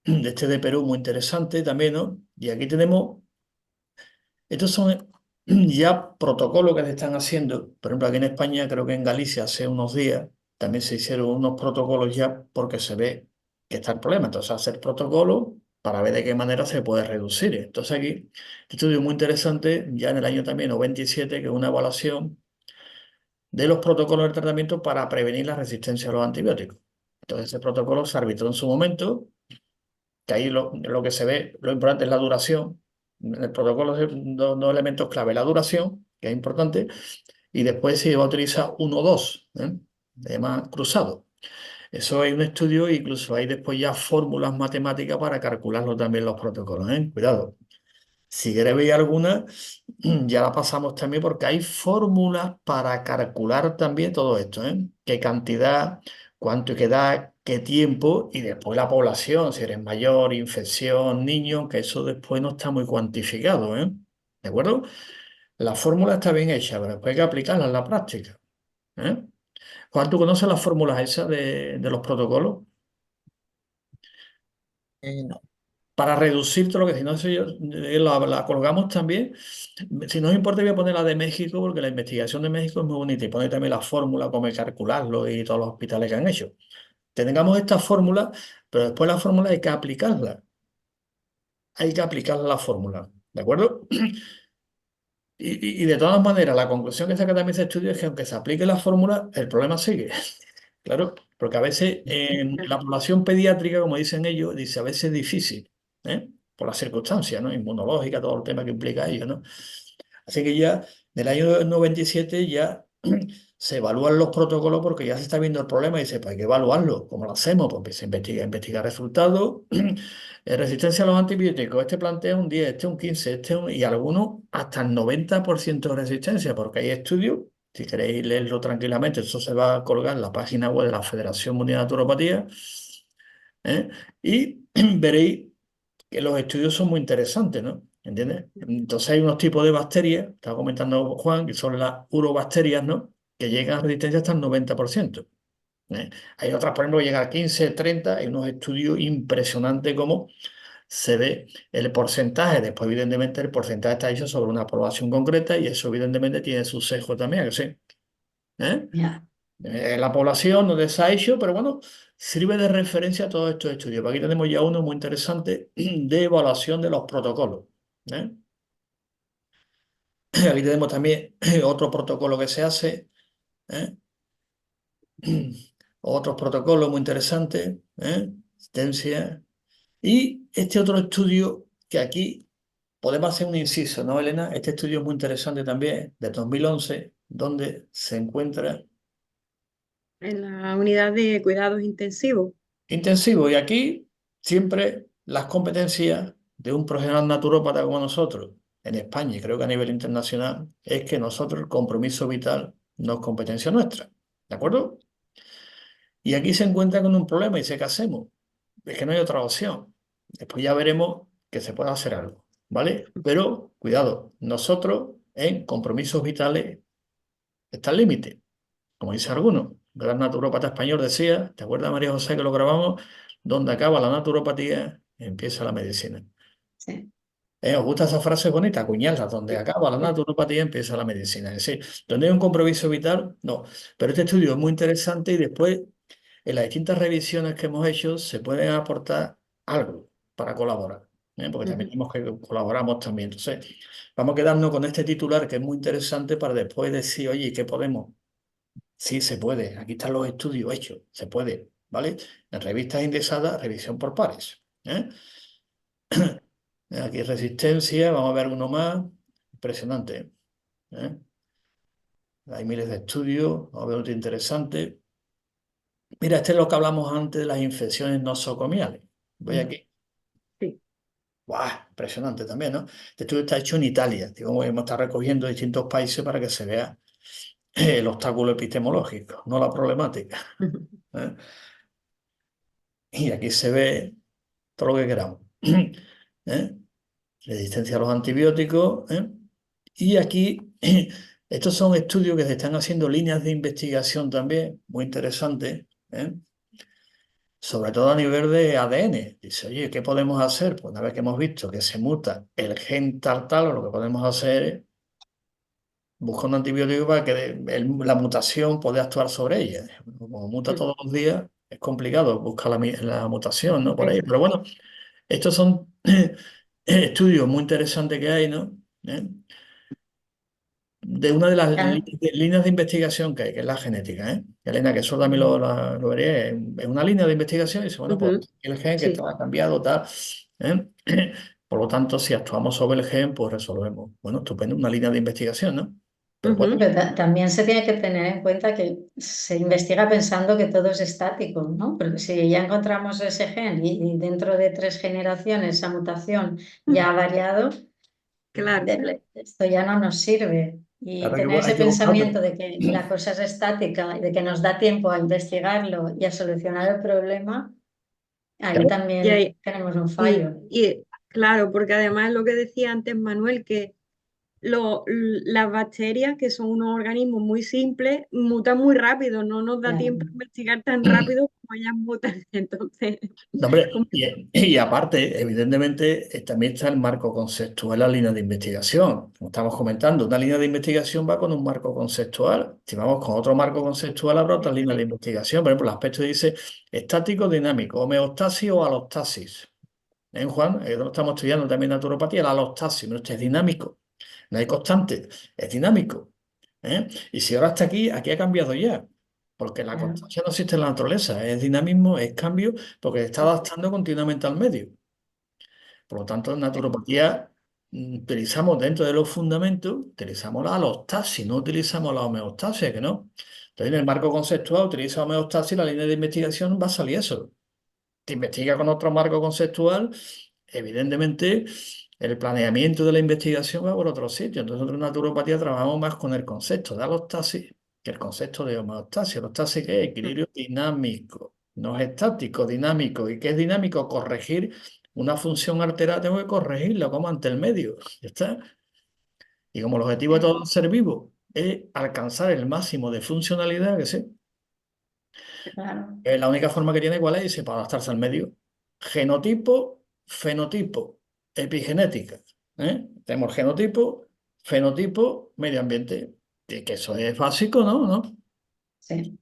De Perú, muy interesante también, ¿no? Y aquí tenemos, estos son ya protocolos que se están haciendo. Por ejemplo, aquí en España, creo que en Galicia hace unos días, también se hicieron unos protocolos ya porque se ve que está el problema. Entonces, hacer protocolos para ver de qué manera se puede reducir. Entonces, aquí, este estudio muy interesante, ya en el año también 97, que es una evaluación de los protocolos de tratamiento para prevenir la resistencia a los antibióticos. Entonces, ese protocolo se arbitró en su momento, que ahí lo que se ve, lo importante es la duración. En el protocolo hay dos elementos clave, la duración, que es importante, y después se va a utilizar 1 o 2, además cruzado. Eso hay un estudio, incluso hay después ya fórmulas matemáticas para calcularlo también los protocolos, ¿eh? Cuidado. Si queréis ver alguna, ya la pasamos también porque hay fórmulas para calcular también todo esto, ¿eh? Qué cantidad, cuánto queda, qué tiempo y después la población, si eres mayor, infección, niño, que eso después no está muy cuantificado, ¿eh? ¿De acuerdo? La fórmula está bien hecha, pero después hay que aplicarla en la práctica, ¿eh? Juan, ¿tú conoces las fórmulas esas de los protocolos? No. Para reducir todo lo que si no sé yo, la colgamos también. Si no os importa, voy a poner la de México, porque la investigación de México es muy bonita y pone también la fórmula, cómo calcularlo y todos los hospitales que han hecho. Tengamos esta fórmula, pero después la fórmula hay que aplicarla. Hay que aplicar la fórmula, ¿de acuerdo? Y de todas maneras, la conclusión que saca también ese estudio es que aunque se aplique la fórmula, el problema sigue. Claro, porque a veces en la población pediátrica, como dicen ellos, dice a veces es difícil, ¿eh? Por las circunstancias, ¿no? Inmunológica, todo el tema que implica ello, ¿no? Así que ya del año 97 ya se evalúan los protocolos porque ya se está viendo el problema y dice, pues hay que evaluarlo. ¿Cómo lo hacemos? Pues se investiga resultados. Resistencia a los antibióticos. Este plantea un 10, este un 15, y algunos hasta el 90% de resistencia, porque hay estudios. Si queréis leerlo tranquilamente, eso se va a colgar en la página web de la Federación Mundial de Naturopatía, ¿eh? Y veréis que los estudios son muy interesantes, ¿no? ¿Entiendes? Entonces hay unos tipos de bacterias, estaba comentando Juan, que son las urobacterias, ¿no? Que llegan a resistencia hasta el 90%. ¿Eh? Hay otras, por ejemplo, que llegan a 15, 30, hay unos estudios impresionantes como se ve el porcentaje. Después, evidentemente, el porcentaje está hecho sobre una población concreta y eso, evidentemente, tiene su sesgo también, ¿a que sí? ¿Eh? Ya. La población no se ha hecho, pero bueno, sirve de referencia a todos estos estudios. Aquí tenemos ya uno muy interesante de evaluación de los protocolos, ¿eh? Aquí tenemos también otro protocolo que se hace, ¿eh? Otros protocolos muy interesantes, ¿eh? Asistencia. Y este otro estudio que aquí podemos hacer un inciso, ¿no, Elena? Este estudio es muy interesante también, de 2011, donde se encuentra En la unidad de cuidados intensivos. intensivo. Y aquí siempre las competencias de un profesional naturópata como nosotros, en España y creo que a nivel internacional, es que nosotros el compromiso vital no es competencia nuestra. ¿De acuerdo? Y aquí se encuentra con un problema y dice, ¿qué hacemos? Es que no hay otra opción. Después ya veremos que se puede hacer algo, ¿vale? Pero cuidado, nosotros en compromisos vitales está el límite. Como dice alguno, un gran naturópata español decía, ¿te acuerdas, María José, que lo grabamos? Donde acaba la naturopatía, empieza la medicina. Sí. ¿Os gusta esa frase bonita? Acuñarla, donde acaba la naturopatía, empieza la medicina. Es decir, donde hay un compromiso vital, no. Pero este estudio es muy interesante y después, en las distintas revisiones que hemos hecho, se puede aportar algo para colaborar, ¿eh? Porque también Ujú. tenemos que colaboramos también. Entonces, vamos a quedarnos con este titular que es muy interesante para después decir, oye, ¿qué podemos? Sí, se puede. Aquí están los estudios hechos. Se puede, ¿vale? En revistas indexadas, revisión por pares, ¿eh? Aquí resistencia, vamos a ver uno más. Impresionante, ¿eh? Hay miles de estudios, vamos a ver otro interesante. Mira, este es lo que hablamos antes de las infecciones nosocomiales. Voy aquí. Sí. ¡Guau! Impresionante también, ¿no? Este estudio está hecho en Italia. Digamos, hemos estado recogiendo distintos países para que se vea el obstáculo epistemológico, no la problemática, ¿eh? Y aquí se ve todo lo que queramos. ¿Eh? resistencia a los antibióticos, ¿eh? Y aquí, estos son estudios que se están haciendo, líneas de investigación también, muy interesantes, ¿eh? Sobre todo a nivel de ADN. Dice, oye, ¿qué podemos hacer? Pues una vez que hemos visto que se muta el gen tal, tal, lo que podemos hacer es buscar un antibiótico para que la mutación pueda actuar sobre ella. Como muta todos los días, es complicado buscar la mutación, ¿no? Por ahí. Pero bueno, estos son estudios muy interesantes que hay, ¿no? ¿Eh? De una de las líneas de investigación que hay, que es la genética, ¿eh? Elena, que eso también lo veré, es una línea de investigación y dice, bueno, pues el gen que Sí. estaba cambiado, tal, ¿eh? Por lo tanto, si actuamos sobre el gen, pues resolvemos. Bueno, estupendo, una línea de investigación, ¿no? Pero Ujú. Pero también se tiene que tener en cuenta que se investiga pensando que todo es estático, ¿no? Porque si ya encontramos ese gen y dentro de 3 generaciones esa mutación ya ha variado, Claro. esto ya no nos sirve. Y claro, tener ese hay que buscarlo. pensamiento de que la cosa es estática y de que nos da tiempo a investigarlo y a solucionar el problema, ahí Claro, Y, también hay- tenemos un fallo. claro, porque además lo que decía antes Manuel, que las bacterias, que son unos organismos muy simples, mutan muy rápido, no nos da Claro, tiempo a investigar tan rápido como ellas mutan. Entonces, no, hombre, como- y aparte, evidentemente, también está el marco conceptual, la línea de investigación. Como estamos comentando, una línea de investigación va con un marco conceptual. Si vamos con otro marco conceptual, habrá otra línea de investigación. Por ejemplo, el aspecto dice estático, dinámico, homeostasis o alostasis. Juan? Lo estamos estudiando también naturopatía, la alostasis, no, este es dinámico, no hay constante, es dinámico. ¿Eh? Y si ahora está aquí, aquí ha cambiado ya, porque la claro. constancia no existe en la naturaleza, es dinamismo, es cambio, porque se está adaptando continuamente al medio. Por lo tanto, en naturopatía utilizamos dentro de los fundamentos, utilizamos la alostasis, no utilizamos la homeostasis, que no. Entonces, en el marco conceptual utiliza homeostasis, la línea de investigación va a salir eso. Te investiga con otro marco conceptual, evidentemente el planeamiento de la investigación va por otro sitio. Entonces, nosotros en naturopatía trabajamos más con el concepto de alostasis que el concepto de homeostasis. ¿Alostasis qué es? Equilibrio dinámico, no es estático, dinámico. ¿Y qué es dinámico? Corregir una función alterada, tengo que corregirla como ante el medio. ¿Ya está? Y como el objetivo de todo ser vivo es alcanzar el máximo de funcionalidad, que sé, Claro. la única forma que tiene, ¿cuál es? Dice, para adaptarse al medio. Genotipo, fenotipo, epigenética. Tenemos genotipo, fenotipo, medio ambiente. Que eso es básico, ¿no? ¿No? Sí.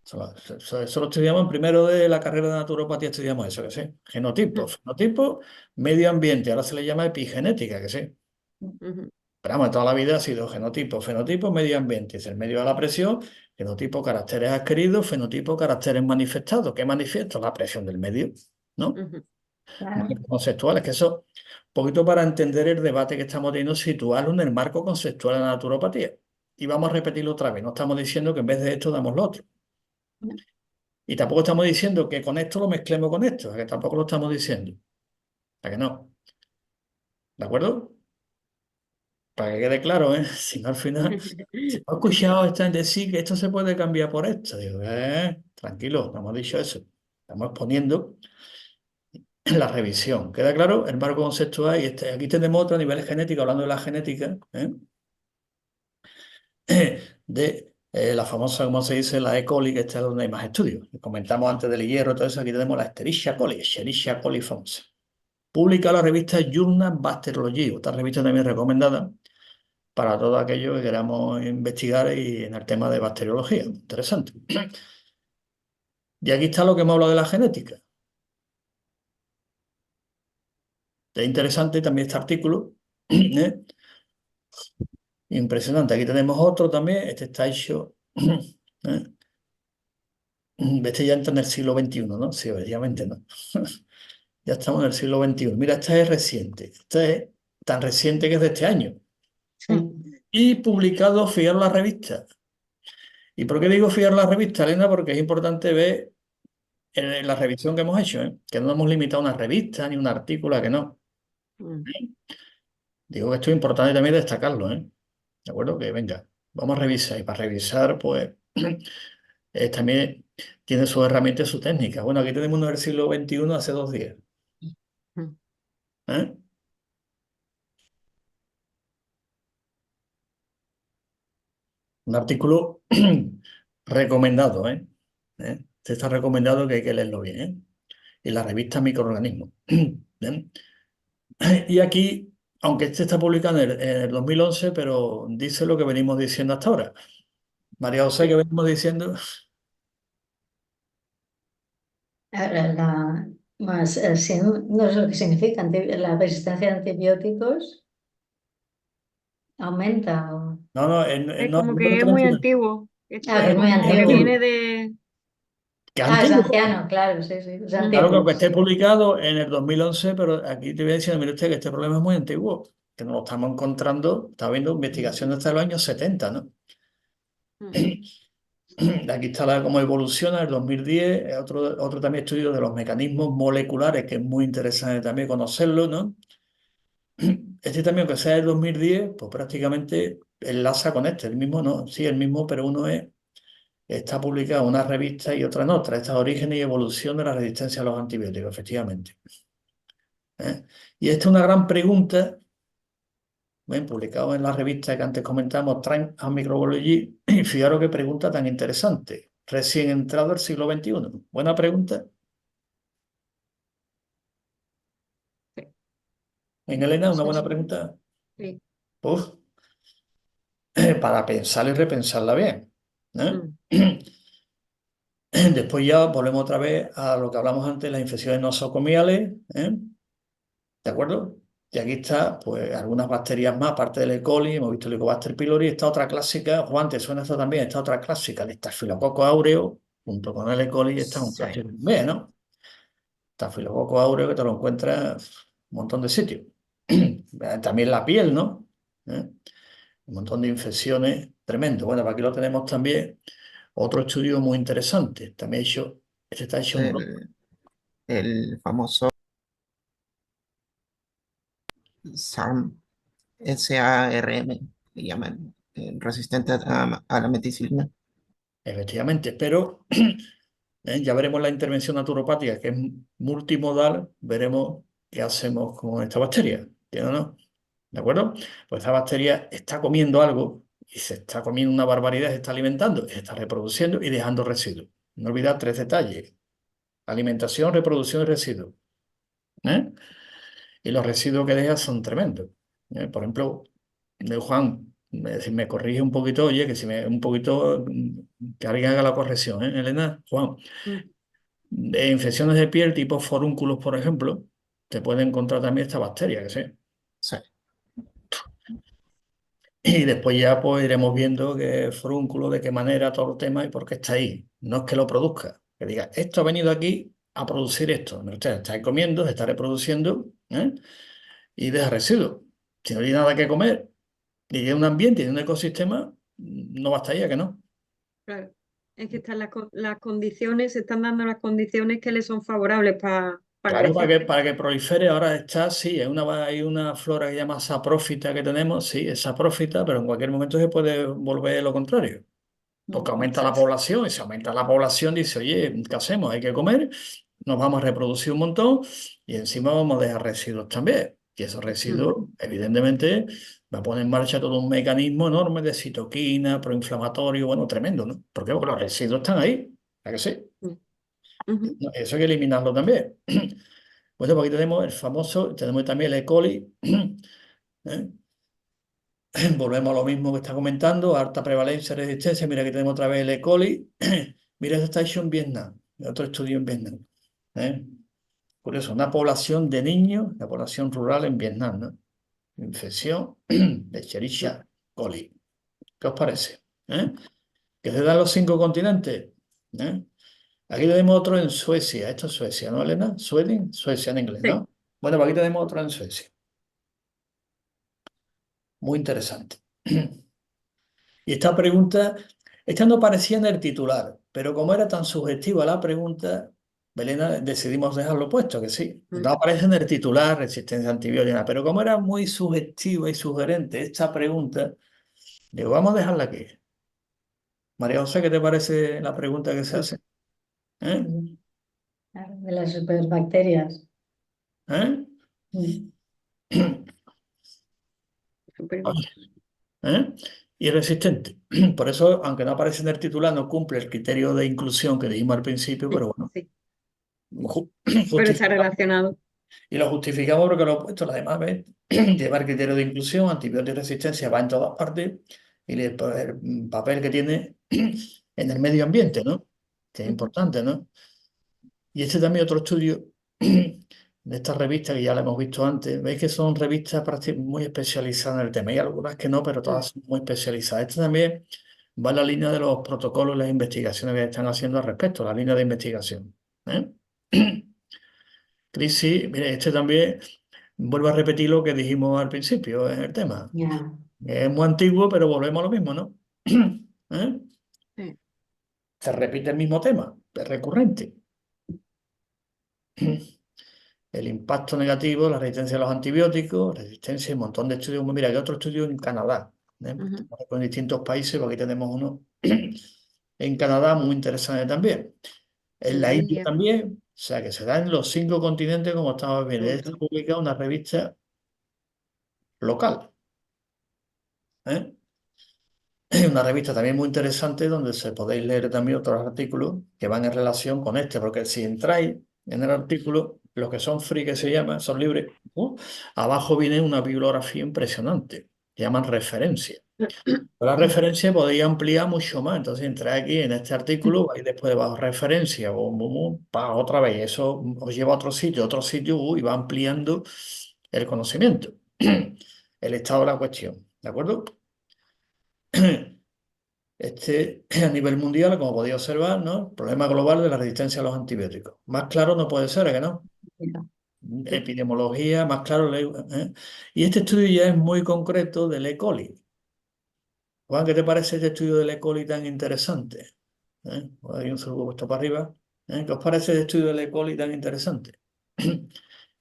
Eso lo estudiamos en primero de la carrera de naturopatía, estudiamos eso, que sí. Genotipo, fenotipo, medio ambiente. Ahora se le llama epigenética, que sí. Ujú. Pero vamos, toda la vida ha sido genotipo, fenotipo, medio ambiente. Es el medio de la presión, genotipo, caracteres adquiridos, fenotipo, caracteres manifestados. ¿Qué manifiesta? La presión del medio, ¿no? Ujú. Claro. Marcos conceptuales, que eso, un poquito para entender el debate que estamos teniendo, situarlo en el marco conceptual de la naturopatía. Y vamos a repetirlo otra vez. No estamos diciendo que en vez de esto damos lo otro. Y tampoco estamos diciendo que con esto lo mezclemos con esto, que tampoco lo estamos diciendo. ¿Para que no? ¿De acuerdo? Para que quede claro, ¿eh? Si no, al final, si no he escuchado esta en decir que esto se puede cambiar por esto. Digo, tranquilo, no hemos dicho eso. Estamos exponiendo la revisión. ¿Queda claro? El marco conceptual y aquí tenemos otro nivel genético, hablando de la genética, de la famosa, como se dice, la E. coli, que está donde hay más estudios. Comentamos antes del hierro, todo eso, aquí tenemos la Escherichia coli famosa. Publica la revista Journal Bacteriology, otra revista también recomendada para todo aquello que queramos investigar y en el tema de bacteriología. Interesante. Y aquí está lo que hemos hablado de la genética. Es interesante también este artículo. ¿eh? Impresionante. Aquí tenemos otro también. Este está hecho. ¿eh? Este ya entra en el siglo XXI, ¿no? Sí, obviamente no. Ya estamos en el siglo XXI. Mira, esta es reciente. Esta es tan reciente que es de este año. Sí. Y publicado, fijaros la revista. ¿Y por qué digo fijar la revista, Elena? Porque es importante ver en la revisión que hemos hecho, que no hemos limitado una revista ni un artículo, a que no. Mm. Digo que esto es importante también destacarlo, ¿eh? ¿De acuerdo? Que venga, vamos a revisar. Y para revisar, pues, también tiene sus herramientas y su técnica. Bueno, aquí tenemos uno del siglo XXI hace 2 días. Mm. ¿eh? Un artículo recomendado, ¿eh? Este está recomendado, que hay que leerlo bien, ¿eh? Y la revista Microorganismos. ¿Bien? Y aquí, aunque este está publicado en el 2011, pero dice lo que venimos diciendo hasta ahora. María José, ¿qué venimos diciendo? Ahora, no sé lo que significa. La resistencia a antibióticos aumenta. No, no, Es no, como no me lo que es estoy muy refiriendo. antiguo. Esto Ah, que es es muy como que antiguo. viene de... Que Ah, es antiguo. anciano, claro, sí, sí, es Mm, Claro que antiguo, aunque esté sí. publicado en el 2011, pero aquí te voy diciendo, mire usted, que este problema es muy antiguo, que nos lo estamos encontrando, está viendo investigaciones hasta los años 70, ¿no? mm. Aquí está cómo evoluciona el 2010, otro también estudio de los mecanismos moleculares, que es muy interesante también conocerlo, ¿no? Este también, aunque sea el 2010, pues prácticamente enlaza con este, el mismo no, sí, el mismo, pero está publicado en una revista y otra en otra. Esta es Origen y Evolución de la Resistencia a los Antibióticos, efectivamente. ¿Eh? Y esta es una gran pregunta, bien, publicado en la revista que antes comentamos, Trend and Microbiology, y fijaros qué pregunta tan interesante, recién entrado el siglo XXI. Buena pregunta. Sí, En Elena, una Sí, buena sí. pregunta. sí. Uf, para pensarla y repensarla bien. ¿Eh? Mm, Después ya volvemos otra vez a lo que hablamos antes, las infecciones nosocomiales, ¿eh? ¿De acuerdo? Y aquí está, pues, algunas bacterias más, aparte del E. coli, hemos visto el Helicobacter pylori, esta otra clásica, Juan, ¿te suena esto también? Esta otra clásica, el Staphylococcus aureus, junto con el E. coli, esta es un Sí. clásico también, ¿no? Staphylococcus aureus, que te lo encuentras en un montón de sitios. También la piel, ¿no? ¿Eh? Un montón de infecciones, tremendo. Bueno, pues aquí lo tenemos también, otro estudio muy interesante, también hecho, este está hecho en Europa. El famoso SARM, SARM, que llaman, resistente a la meticilina. Efectivamente, pero ya veremos la intervención naturopática, que es multimodal, veremos qué hacemos con esta bacteria, ¿entiendes, no? ¿De acuerdo? Pues esta bacteria está comiendo algo y se está comiendo una barbaridad, se está alimentando, y se está reproduciendo y dejando residuos. No olvidar tres detalles: alimentación, reproducción y residuos. ¿Eh? Y los residuos que deja son tremendos. Por ejemplo, de Juan, si me corrige un poquito, oye, que si me un poquito, que alguien haga la corrección, ¿eh? Elena, Juan, mm. de infecciones de piel tipo forúnculos, por ejemplo, te puede encontrar también esta bacteria, que sí. Sí. Y después ya pues iremos viendo qué furúnculo, de qué manera, todo el tema y por qué está ahí. No es que lo produzca, que diga, esto ha venido aquí a producir esto. No, usted está comiendo, se está reproduciendo, ¿eh? Y deja residuos. Si no tiene nada que comer, y tiene un ambiente, tiene un ecosistema, no basta ya que no. Claro. Es que están las condiciones, se están dando las condiciones que le son favorables para Claro, crecer. para que prolifere ahora está, sí, hay una flora que se llama saprófita que tenemos, sí, es saprófita, pero en cualquier momento se puede volver lo contrario, porque aumenta la población, y si aumenta la población dice, oye, ¿qué hacemos? Hay que comer, nos vamos a reproducir un montón y encima vamos a dejar residuos también. Y esos Mm, residuos, evidentemente, va a poner en marcha todo un mecanismo enorme de citoquina, proinflamatorio, bueno, tremendo, ¿no? Porque los residuos están ahí, ¿a que sí? mm, ujú. No, eso hay que eliminarlo también. Bueno, pues aquí tenemos el famoso, tenemos también el E. coli. ¿Eh? Volvemos a lo mismo que está comentando, alta prevalencia, resistencia. Mira, aquí tenemos otra vez el E. coli. Mira, esto está hecho en Vietnam, otro estudio en Vietnam. ¿Eh? Por eso, una población de niños, la población rural en Vietnam, ¿no? Infección de Mm. Escherichia coli. ¿Qué os parece? ¿Eh? ¿Que se dan los 5 continentes? ¿Eh? Aquí tenemos otro en Suecia. Esto es Suecia, ¿no, Elena? Sweden, Suecia en inglés, Sí. ¿no? Bueno, pues aquí tenemos otro en Suecia. Muy interesante. Y esta no aparecía en el titular, pero como era tan sugestiva la pregunta, Belena, decidimos dejarlo puesto, que sí. Mm. No aparece en el titular resistencia antibiótica, pero como era muy sugestiva y sugerente esta pregunta, digo, vamos a dejarla aquí. María José, ¿qué te parece la pregunta que se Mm. hace? ¿Eh? Claro, de las superbacterias. ¿Eh? Mm. Súper bien. ¿Eh? y resistente. Por eso, aunque no aparece en el titular, no cumple el criterio de inclusión que dijimos al principio, pero bueno, Sí, ju- pero está justifica- relacionado. y lo justificamos porque lo he puesto, además, ¿ves? Lleva el criterio de inclusión, antibiótico y resistencia, va en todas partes, y el papel que tiene en el medio ambiente, ¿no? Que es importante, ¿no? Y este también otro estudio de esta revista que ya la hemos visto antes. Veis que son revistas muy especializadas en el tema. Hay algunas que no, pero todas son muy especializadas. Este también va en la línea de los protocolos y las investigaciones que están haciendo al respecto, la línea de investigación. ¿Eh? Crisis, mire, este también vuelvo a repetir lo que dijimos al principio en el tema. Ya. Es muy antiguo, pero volvemos a lo mismo, ¿no? ¿Eh? Sí. Se repite el mismo tema, es recurrente. El impacto negativo, la resistencia a los antibióticos, resistencia, un montón de estudios. Mira, hay otro estudio en Canadá, ¿eh? Ujú. Con distintos países, porque aquí tenemos uno en Canadá muy interesante también. En la India India. también, o sea que se da en los 5 continentes, como estamos viendo. Está Ujú. publicada una revista local, ¿eh? Una revista también muy interesante donde se podéis leer también otros artículos que van en relación con este, porque si entráis en el artículo, los que son free que se llaman, son libres, abajo viene una bibliografía impresionante, que llaman referencia. La referencia podéis ampliar mucho más, entonces entráis aquí en este artículo, vais después bajo referencia, para otra vez, eso os lleva a otro sitio, y va ampliando el conocimiento, el estado de la cuestión, ¿de acuerdo? Este, a nivel mundial, como podéis observar, ¿no? El problema global de la resistencia a los antibióticos. Más claro no puede ser, ¿a que no? Epidemiología, más claro. ¿Eh? Y este estudio ya es muy concreto del E. coli. Juan, ¿qué te parece este estudio del E. coli tan interesante? Hay un saludo puesto para arriba. ¿Qué os parece este estudio del E. coli tan interesante?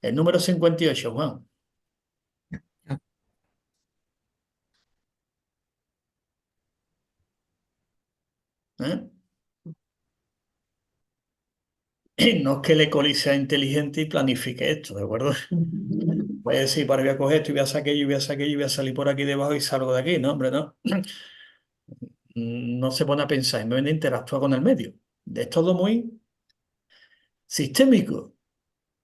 El número 58, Juan. ¿Eh? No es que el E. coli sea inteligente y planifique esto, ¿de acuerdo? Voy a decir, para voy a coger esto y voy a hacer aquello y voy a hacer aquello y voy a salir por aquí debajo y salgo de aquí. No, hombre, no. No se pone a pensar, simplemente interactúa con el medio. Es todo muy sistémico.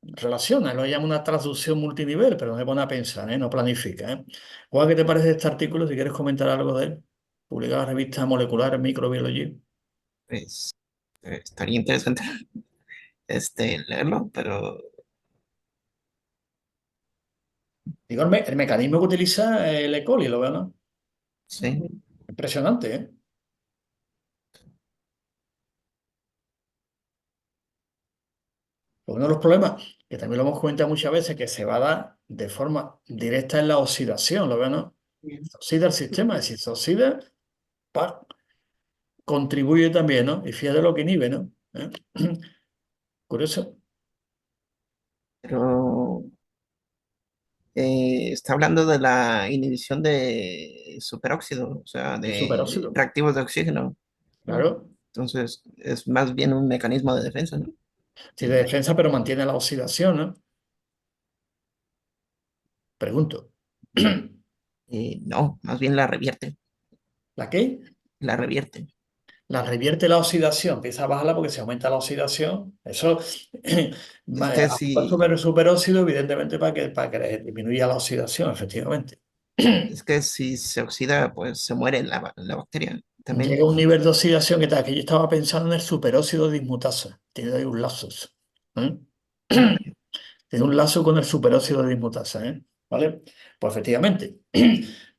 Relaciona, lo llama una traducción multinivel, pero no se pone a pensar, ¿eh? No planifica, ¿eh? Juan, ¿qué te parece este artículo? Si quieres comentar algo de él. Publicado en la revista Molecular Microbiology. Pues estaría interesante leerlo, pero Digo, el mecanismo que utiliza el E. coli, lo veo, ¿no? sí. Impresionante, ¿eh? Uno de los problemas, que también lo hemos comentado muchas veces, que se va a dar de forma directa en la oxidación, ¿lo ven, no? Se oxida el sistema, y si se oxida, ¡pac! Contribuye también, ¿no? Y fíjate lo que inhibe, ¿no? ¿Eh? Curioso. Pero está hablando de la inhibición de superóxido, o sea, El de superóxido, reactivos de oxígeno. claro. Entonces, es más bien un mecanismo de defensa, ¿no? Sí, de defensa, pero mantiene la oxidación, ¿no? Pregunto. No, más bien la revierte, ¿La qué? la revierte. La revierte la oxidación, empieza a bajarla porque se aumenta la oxidación. Eso, Es que si, superóxido, evidentemente, para que disminuya la oxidación, efectivamente. es que si se oxida, pues se muere la bacteria también. Llega a un nivel de oxidación que tal, que yo estaba pensando en el superóxido dismutasa. Tiene ahí un lazo. ¿Eh? Tiene un lazo con el superóxido dismutasa, ¿eh? ¿Vale? Pues efectivamente.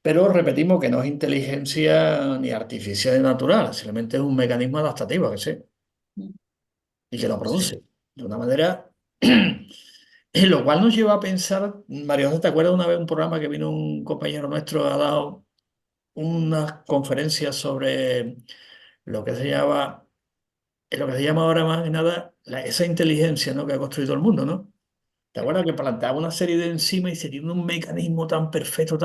Pero repetimos que no es inteligencia ni artificial ni natural, simplemente es un mecanismo adaptativo, que sé, y que lo Sí, produce de una manera. Lo cual nos lleva a pensar, Mario, ¿te acuerdas una vez un programa que vino un compañero nuestro, ha dado unas conferencias sobre lo que se llama, lo que se llama ahora más que nada esa inteligencia, ¿no? Que ha construido el mundo, ¿no? ¿Te acuerdas que planteaba una serie de enzimas y se tiene un mecanismo tan perfecto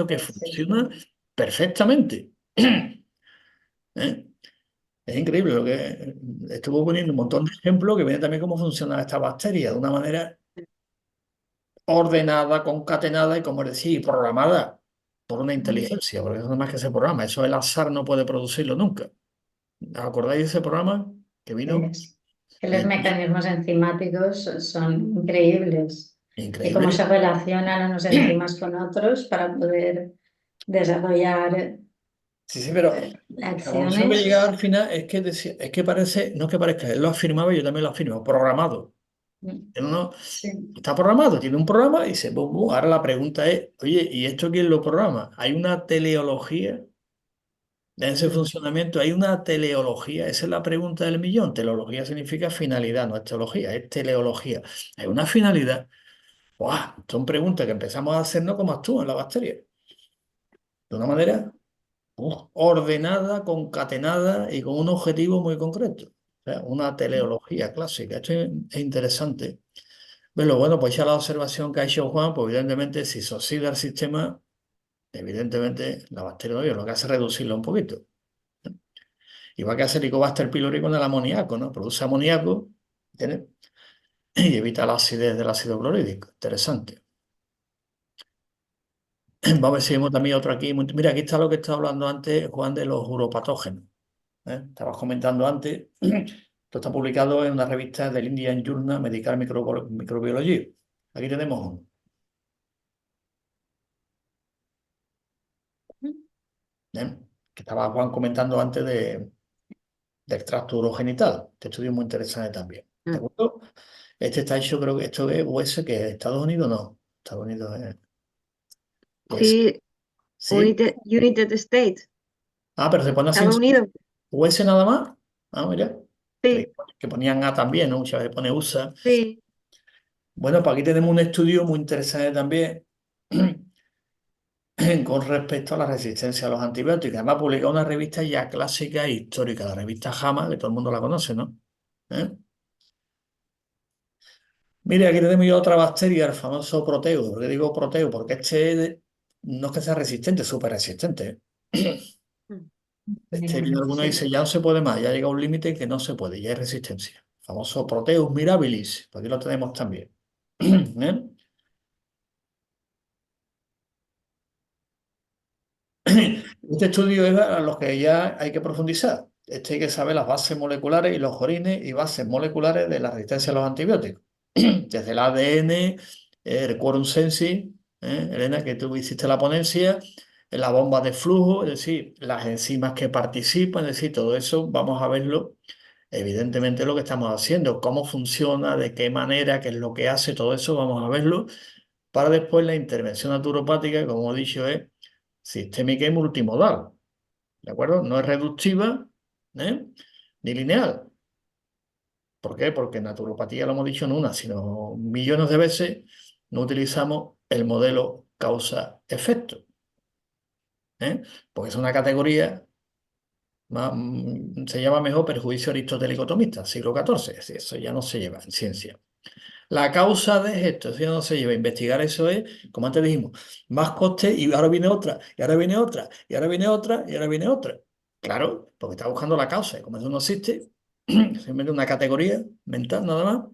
que funciona perfectamente? ¿Eh? Es increíble lo que estuvo poniendo un montón de ejemplos que ven también cómo funciona esta bacteria de una manera ordenada, concatenada y, como decía, y programada. por una inteligencia, porque eso no es más que ese programa. Eso el azar no puede producirlo nunca. ¿Os acordáis de ese programa que vino? Es que los mecanismos enzimáticos son increíbles y cómo se Increíble. relacionan unos enzimas con otros para poder desarrollar Sí, sí, pero la conclusión que llegaba al acciones. final es que decía, es que parece, no es que parezca, él lo afirmaba y yo también lo afirmo, programado. Uno Sí. está programado, tiene un programa y dice, bum, bum. Ahora la pregunta es, oye, ¿y esto quién lo programa? ¿Hay una teleología de ese funcionamiento? ¿Hay una teleología? Esa es la pregunta del millón. Teleología significa finalidad, no es teología, es teleología. ¿Hay una finalidad? ¡Buah! Son preguntas que empezamos a hacernos como actúan las bacterias. De una manera ordenada, concatenada y con un objetivo muy concreto. O sea, una teleología clásica. Esto es interesante. Pero bueno, pues ya la observación que ha hecho Juan, pues evidentemente si se oxida el sistema, evidentemente la bacteria lo que hace es reducirlo un poquito. Igual que hace el Helicobacter pylori con el amoníaco, ¿no? Produce amoníaco, ¿entiendes? Y evita la acidez del ácido clorhídrico. Interesante. Vamos a ver si vemos también otro aquí. Mira, aquí está lo que estaba hablando antes, Juan, de los uropatógenos. Estabas comentando antes. Esto está publicado en una revista del Indian Journal Medical Microbiology. Aquí tenemos uno. ¿eh? Que estaba Juan comentando antes del tracto urogenital. Este estudio es muy interesante también. ¿De acuerdo? Este está hecho, creo que esto es US, que es Estados Unidos, no. Estados Unidos es US. Sí, ¿Sí? United States, Ah, pero se pone así en Estados Unidos. US nada más. Ah, mira. Creí Sí, que ponían A también, ¿no? Muchas veces pone USA. sí. Bueno, pues aquí tenemos un estudio muy interesante también con respecto a la resistencia a los antibióticos. Además, publicado una revista ya clásica e histórica, la revista JAMA, que todo el mundo la conoce, ¿no? ¿Eh? Mire, aquí tenemos ya otra bacteria, el famoso proteo. ¿Por qué digo proteo? Porque no es que sea resistente, es súper resistente. Algunos Sí. dicen, ya no se puede más, ya llega un límite que no se puede, ya hay resistencia. Famoso Proteus mirabilis, pues aquí lo tenemos también. ¿Eh? Este estudio es a los que ya hay que profundizar. Este hay que saber las bases moleculares y los orines y bases moleculares de la resistencia a los antibióticos. Desde el ADN, el quorum sensing, Elena, que tú hiciste la ponencia, la bomba de flujo, es decir, las enzimas que participan, es decir, todo eso vamos a verlo. Evidentemente lo que estamos haciendo, cómo funciona, de qué manera, qué es lo que hace, todo eso vamos a verlo para después la intervención naturopática, como he dicho, es sistémica y multimodal, ¿de acuerdo? No es reductiva, ¿eh? Ni lineal. ¿Por qué? Porque en naturopatía, lo hemos dicho no una, sino millones de veces, no utilizamos el modelo causa-efecto, ¿eh? Porque es una categoría, se llama mejor perjuicio aristotélico tomista, siglo XIV, eso ya no se lleva en ciencia. La causa de esto, eso ya no se lleva. Investigar eso es, como antes dijimos, más coste y ahora viene otra, y ahora viene otra, y ahora viene otra, y ahora viene otra. Claro, porque está buscando la causa. Y como eso no existe, simplemente una categoría mental nada más.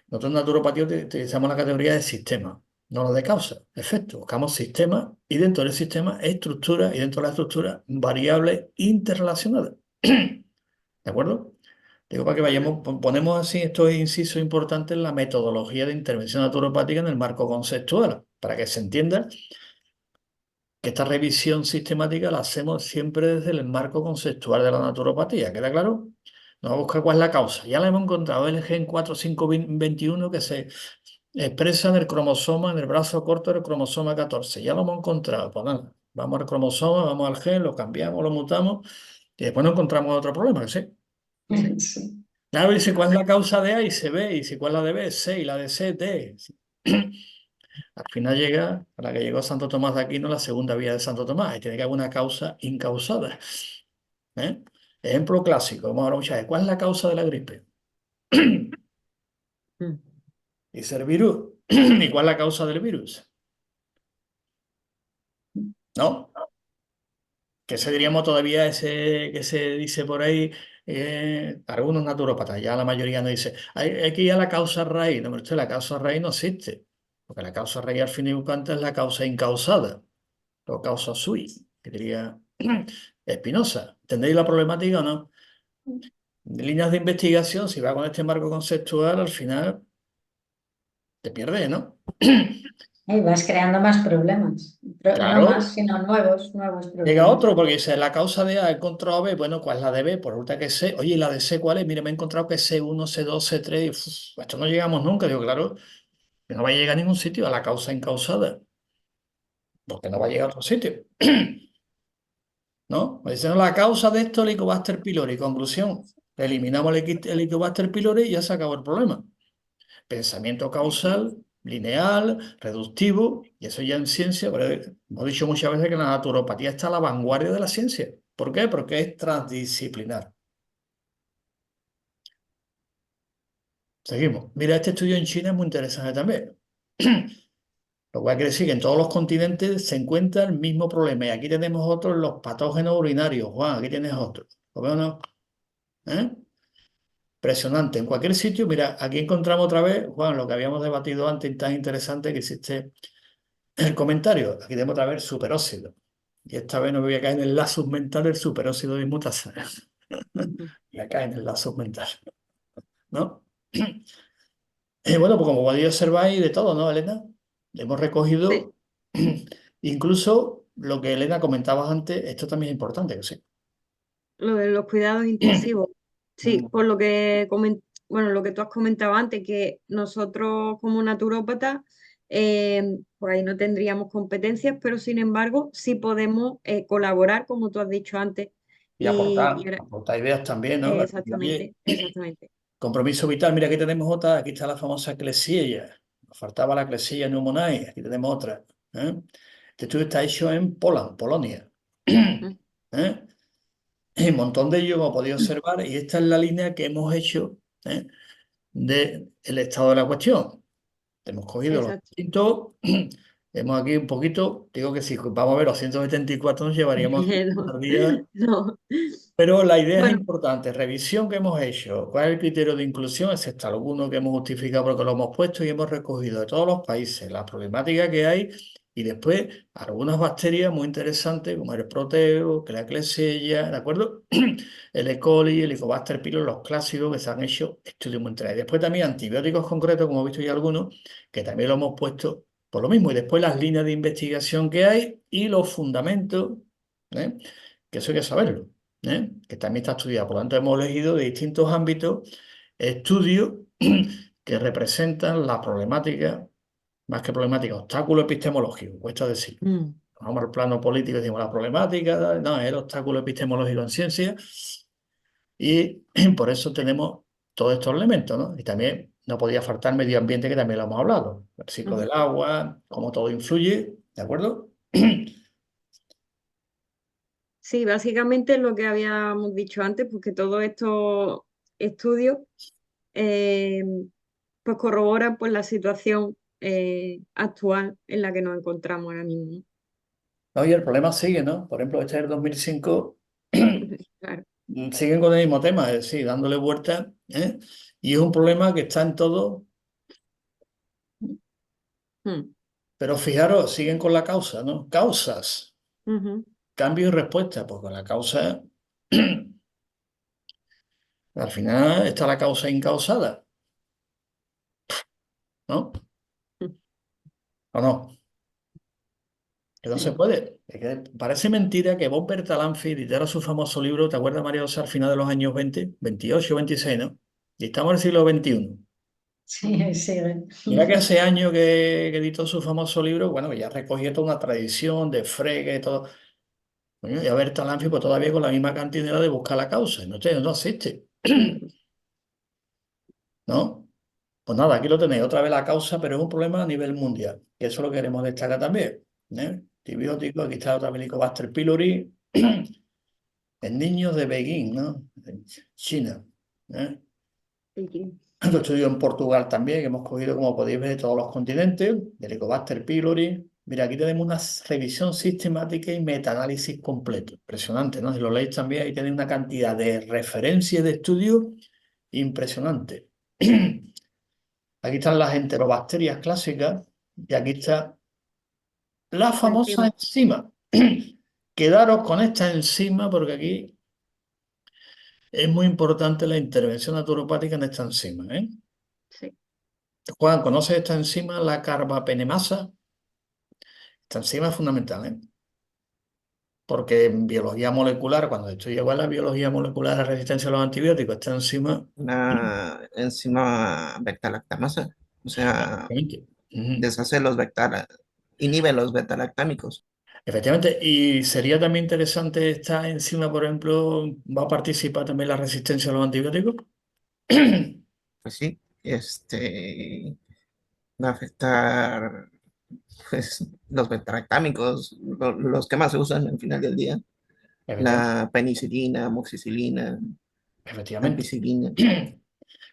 Nosotros en naturopatía utilizamos la categoría de sistema, no la de causa, efecto. Buscamos sistema y dentro del sistema estructura y dentro de la estructura variables interrelacionadas. ¿De acuerdo? Digo, para que vayamos, ponemos así estos incisos importantes en la metodología de intervención naturopática en el marco conceptual, para que se entienda que esta revisión sistemática la hacemos siempre desde el marco conceptual de la naturopatía. ¿Queda claro? Nos vamos a buscar cuál es la causa. Ya la hemos encontrado, el gen 4521 que se expresa en el cromosoma, en el brazo corto del cromosoma 14. Ya lo hemos encontrado. Pues nada, vamos al cromosoma, vamos al gen, lo cambiamos, lo mutamos y después no encontramos otro problema, que sí. Sí. Claro, dice cuál es la causa de A y C, B, y si cuál es la de B, C, y la de C, D. Al final llega, a la que llegó Santo Tomás de Aquino, la segunda vía de Santo Tomás, y tiene que haber una causa incausada. ¿Eh? Ejemplo clásico, vamos a hablar muchas veces. ¿Cuál es la causa de la gripe? Dice el virus. ¿Y cuál es la causa del virus? ¿No? Que ese diríamos todavía ese que se dice por ahí, algunos naturópatas, ya la mayoría no dice, hay que ir a la causa raíz. No, pero usted, la causa raíz no existe, porque la causa raíz al fin y al cabo es la causa incausada. o causa sui, que diría Spinoza. ¿Entendéis la problemática o no? Líneas de investigación, si va con este marco conceptual, al final te pierdes, ¿no? Y vas creando más problemas. No más, Claro, sino nuevos llega problemas. otro porque dice, la causa de A he encontrado B, bueno, ¿cuál es la de B? Pues resulta que es C. Oye, ¿y la de C cuál es? Mira, me he encontrado que es C1, C2, C3, y, esto no llegamos nunca. Digo, claro, que no va a llegar a ningún sitio, a la causa encausada, porque no va a llegar a otro sitio, ¿no? Me dicen, no, la causa de esto es el Helicobacter pylori. Conclusión, eliminamos el Helicobacter pylori y ya se acabó el problema. Pensamiento causal, lineal, reductivo, y eso ya en ciencia, pero hemos dicho muchas veces que la naturopatía está a la vanguardia de la ciencia. ¿Por qué? Porque es transdisciplinar. Seguimos. Mira, este estudio en China es muy interesante también. Lo cual quiere decir que en todos los continentes se encuentra el mismo problema. Y aquí tenemos otros, los patógenos urinarios. Juan, aquí tienes otro. ¿Lo veo o no? ¿Eh? Impresionante. En cualquier sitio, mira, aquí encontramos otra vez, Juan, lo que habíamos debatido antes, tan interesante que existe el comentario. Aquí tenemos otra vez superóxido. Y esta vez no me voy a caer en el lazo mental del superóxido de inmutasa. Voy a caer en el lazo mental, ¿no? Bueno, pues como podéis observar, hay de todo, ¿no, Elena? Hemos Sí, recogido incluso lo que Elena comentabas antes, esto también es importante, que sí. lo de los cuidados intensivos. Sí, Mm. por lo que bueno, lo que tú has comentado antes, que nosotros como naturópatas, pues ahí no tendríamos competencias, pero sin embargo sí podemos colaborar, como tú has dicho antes. Y aportar ideas también, ¿no? Oye, Exactamente. compromiso vital, mira, aquí tenemos otra, aquí está la famosa Klebsiella. Nos faltaba la Klebsiella pneumoniae, aquí tenemos otra. ¿Eh? Este estudio está hecho en Polonia. Ujú. ¿Eh? Y un montón de ellos, como podéis observar, y esta es la línea que hemos hecho, ¿eh? Del estado de la cuestión. Hemos cogido los Exacto. distintos, hemos aquí un poquito, digo que si vamos a ver los 174 nos llevaríamos No, un día. no. Pero la idea es Bueno, importante. Revisión que hemos hecho. ¿Cuál es el criterio de inclusión? Excepto alguno que hemos justificado porque lo hemos puesto y hemos recogido de todos los países la problemática que hay y después algunas bacterias muy interesantes como el proteo, que la Klebsiella, ¿de acuerdo? El E. coli, el Helicobacter pylori, los clásicos que se han hecho estudios muy interesantes. Después también antibióticos concretos, como he visto ya algunos, que también lo hemos puesto por lo mismo. Y después las líneas de investigación que hay y los fundamentos, ¿eh? Que eso hay que saberlo. Que también está estudiado. Por lo tanto, hemos elegido de distintos ámbitos estudios que representan la problemática, más que problemática, obstáculo epistemológico, cuesta decir. mm, Vamos al plano político y decimos la problemática, no, es el obstáculo epistemológico en ciencia, y por eso tenemos todos estos elementos, ¿no? Y también no podía faltar medio ambiente, que también lo hemos hablado, el ciclo ujú. del agua, cómo todo influye, ¿de acuerdo? Sí, básicamente lo que habíamos dicho antes, porque todos estos estudios eh, pues corroboran pues la situación actual en la que nos encontramos ahora mismo. No, y el problema sigue, ¿no? Por ejemplo, este es el 2005. Claro. Siguen con el mismo tema, es decir, dándole vuelta, ¿eh? Y es un problema que está en todo, Mm, pero fijaros, siguen con la causa, ¿no? Causas, ujú. cambio y respuesta, porque la causa, al final está la causa incausada, ¿no? ¿O no? Que no se Sí, puede. Es que parece mentira que Bob Bertalanffy editara su famoso libro, ¿te acuerdas, María José, al final de los años 20, 28, 26, ¿no? Y estamos en el siglo XXI. Sí, sigue. Mira que hace años que editó su famoso libro, bueno, que ya recogió toda una tradición de Frege y todo. Coño, y a ver, Talanfi, pues todavía con la misma cantinela de buscar la causa. Y no existe. ¿No? Pues nada, aquí lo tenéis, otra vez la causa, pero es un problema a nivel mundial. Y eso lo queremos destacar también. Antibióticos, aquí está otra vez Helicobacter pylori, en niños de Beijing, ¿no? En China. ¿Eh? sí. Lo estudio en Portugal también, que hemos cogido, como podéis ver, de todos los continentes, de Helicobacter pylori. Mira, aquí tenemos una revisión sistemática y metaanálisis completo. Impresionante, ¿no? Si lo leéis también, ahí tenéis una cantidad de referencias de estudios impresionante. Aquí están las enterobacterias clásicas y aquí está la La famosa enzima. enzima. Quedaros con esta enzima porque aquí es muy importante la intervención naturopática en esta enzima, ¿eh? Sí. Juan, ¿conoces esta enzima, la carbapenemasa? Esta enzima es fundamental, ¿eh? Porque en biología molecular, cuando estudié igual la biología molecular de la resistencia a los antibióticos, esta enzima... Una enzima beta-lactamasa, o sea, Efectivamente. Ujú. deshace los beta, inhibe los beta-lactámicos. Efectivamente, y sería también interesante esta enzima, por ejemplo, ¿va a participar también la resistencia a los antibióticos? Pues sí, va a afectar pues, los beta-lactámicos, los que más se usan al final del día, Efectivamente. la penicilina, amoxicilina, Efectivamente. ampicilina.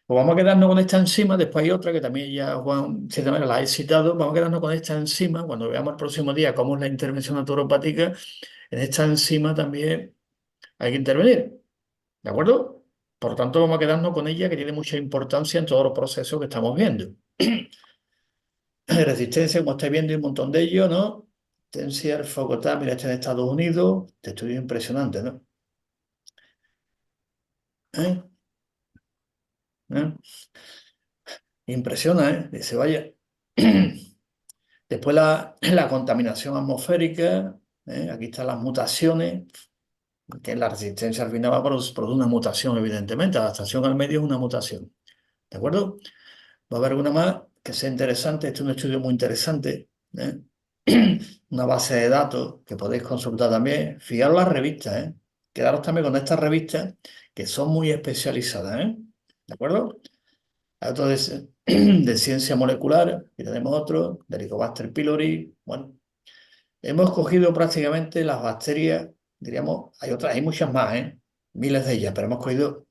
Pues vamos a quedarnos con esta enzima, después hay otra que también ya Juan, de cierta manera, la he citado, vamos a quedarnos con esta enzima, cuando veamos el próximo día cómo es la intervención naturopática, en esta enzima también hay que intervenir, ¿de acuerdo? Por lo tanto, vamos a quedarnos con ella, que tiene mucha importancia en todos los procesos que estamos viendo. Resistencia, como estáis viendo, hay un montón de ellos, ¿no? Tensier, Fogotá, mira, este en Estados Unidos, este estudio es impresionante, ¿no? ¿Eh? ¿Eh? Impresiona, ¿eh? Dice, vaya. Después la contaminación atmosférica, ¿eh? Aquí están las mutaciones, que la resistencia al final va a producir una mutación, evidentemente. La adaptación al medio es una mutación. ¿De acuerdo? Va a haber alguna más que sea interesante. Este es un estudio muy interesante, ¿eh? Una base de datos que podéis consultar también. Fijaros las revistas, ¿eh? Quedaros también con estas revistas que son muy especializadas, ¿eh? ¿De acuerdo? Hay otro de ciencia molecular, y tenemos otro, de Helicobacter pylori. Bueno, hemos cogido prácticamente las bacterias, diríamos, hay otras, hay muchas más, ¿eh? Miles de ellas, pero hemos cogido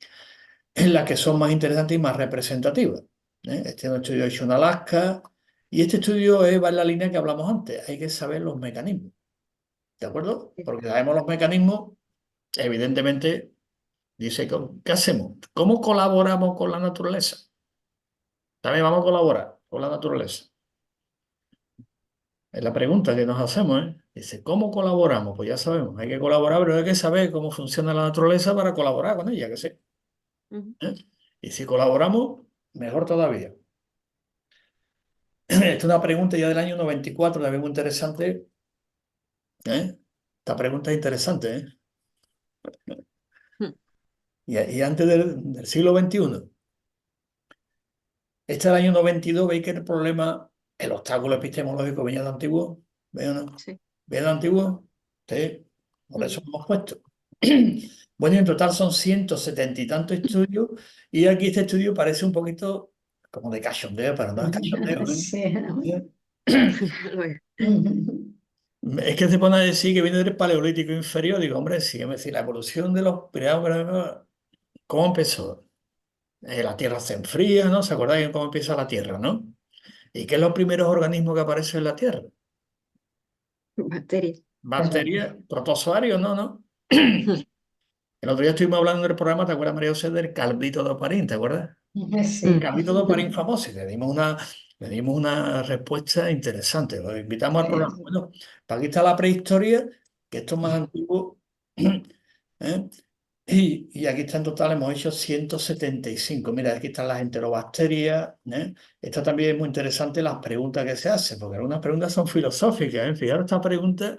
las que son más interesantes y más representativas, ¿eh? Este es un estudio hecho en Alaska, y este estudio va en la línea que hablamos antes, hay que saber los mecanismos, ¿de acuerdo? Porque sabemos los mecanismos, evidentemente, dice, ¿qué hacemos? ¿Cómo colaboramos con la naturaleza? También vamos a colaborar con la naturaleza. Es la pregunta que nos hacemos, ¿eh? Dice, ¿cómo colaboramos? Pues ya sabemos, hay que colaborar, pero hay que saber cómo funciona la naturaleza para colaborar con ella, que sé. Ujú. ¿Eh? Y si colaboramos, mejor todavía. Esta es una pregunta ya del año 94, también muy interesante, ¿eh? Esta pregunta es interesante, ¿eh? Y antes del siglo XXI. Este del año 92, veis que el problema, el obstáculo epistemológico venía de antiguo, ¿veis o no? Sí. ¿Veis de antiguo? Sí, por eso Ujú. lo hemos puesto. Bueno, en total son 170 y tantos estudios, y aquí este estudio parece un poquito como de cachondeo, pero no es cachondeo, Sí, ¿no? ¿eh? Lo es. Es que se pone a decir que viene del Paleolítico inferior. Digo, hombre, sí, me decir, la evolución de los primeros, ¿cómo empezó? La Tierra se enfría, ¿no? ¿Se acordáis de cómo empieza la Tierra, no? ¿Y qué es los primeros organismos que aparecen en la Tierra? Bacterias. Bacterias, protozoarios, no, no. El otro día estuvimos hablando del programa, ¿te acuerdas, María José, del calvito de Oparín? ¿Te acuerdas? El Sí, calvito de Oparín famoso, y le dimos una respuesta interesante. Los invitamos al programa. sí. Bueno, pues aquí está la prehistoria, que esto es más antiguo. ¿Eh? Y aquí está en total, hemos hecho 175. Mira, aquí están las enterobacterias, ¿eh? Esto también es muy interesante, las preguntas que se hacen, porque algunas preguntas son filosóficas, ¿eh? Fijaros esta pregunta,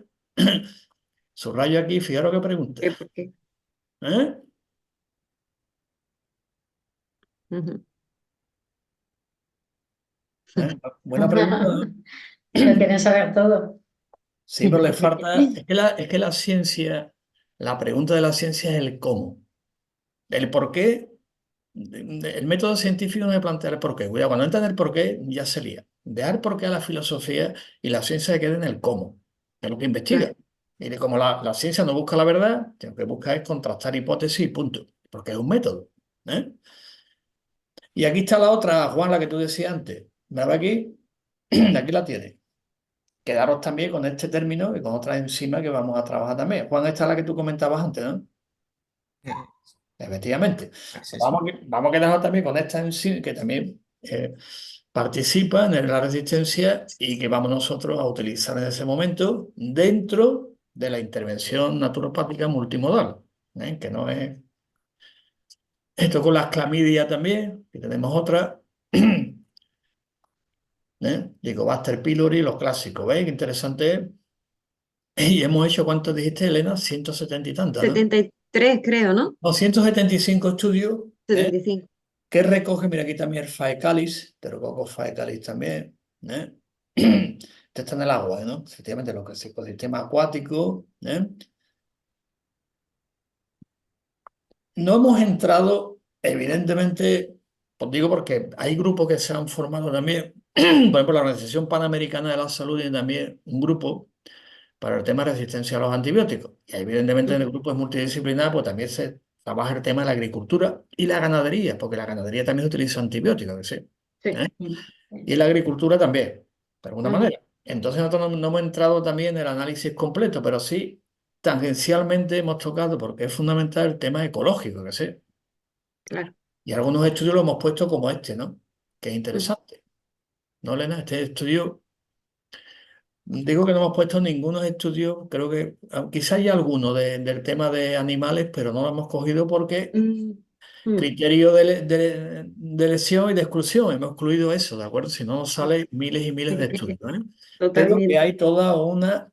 subrayo aquí, fijaros qué pregunta. ¿Por qué? ¿Eh? Ujú. ¿Eh? Buena pregunta, ¿no? Lo quieren saber todo. Sí, pero le falta, es que la ciencia, la pregunta de la ciencia es el cómo. El por qué, el método científico no me plantea el por qué. Cuidado, cuando entra en el por qué, ya se lía. Dejar por qué a la filosofía y la ciencia se queda en el cómo, que es lo que investiga. Claro. Y como la ciencia no busca la verdad, lo que busca es contrastar hipótesis y punto, porque es un método, ¿eh? Y aquí está la otra, Juan, la que tú decías antes. ¿Me va aquí? Aquí la tienes. Quedaros también con este término y con otra enzima que vamos a trabajar también. Juan, esta es la que tú comentabas antes, ¿no? Eh, Efectivamente. pues eso. Vamos a quedarnos también con esta enzima que también participa en la resistencia y que vamos nosotros a utilizar en ese momento dentro de la intervención naturopática multimodal, que no es esto con las clamidia también, que tenemos otra, digo, Buster Pylori, los clásicos, ¿veis? Qué interesante es. Y hemos hecho, ¿cuántos dijiste, Elena? 170 y tantas, ¿no? 73 creo, ¿no? 275 estudios, 75. que recoge, mira, aquí también el Faecalis, Pterococcus faecalis también, ¿eh? Este está en el agua, ¿no? Efectivamente, lo que es el ecosistema acuático, No hemos entrado, evidentemente, os digo porque hay grupos que se han formado también, por ejemplo, la Organización Panamericana de la Salud tiene también un grupo para el tema de resistencia a los antibióticos. Y evidentemente en el grupo es multidisciplinar, pues también se trabaja el tema de la agricultura y la ganadería, porque la ganadería también utiliza antibióticos, que sí. Sí. Y la agricultura también, de alguna Ujú. manera. Entonces nosotros no hemos entrado también en el análisis completo, pero sí tangencialmente hemos tocado, porque es fundamental el tema ecológico, que sí. Claro. Y algunos estudios lo hemos puesto como este, ¿no? Que es Ujú. interesante. ¿No, Elena? Este estudio, digo que no hemos puesto ningunos estudios, creo que quizá hay alguno del tema de animales, pero no lo hemos cogido porque Mm, mm, criterio de lesión y de exclusión, hemos excluido eso, ¿de acuerdo? Si no, nos salen miles y miles de estudios, ¿vale? Pero que Totalmente, hay toda una,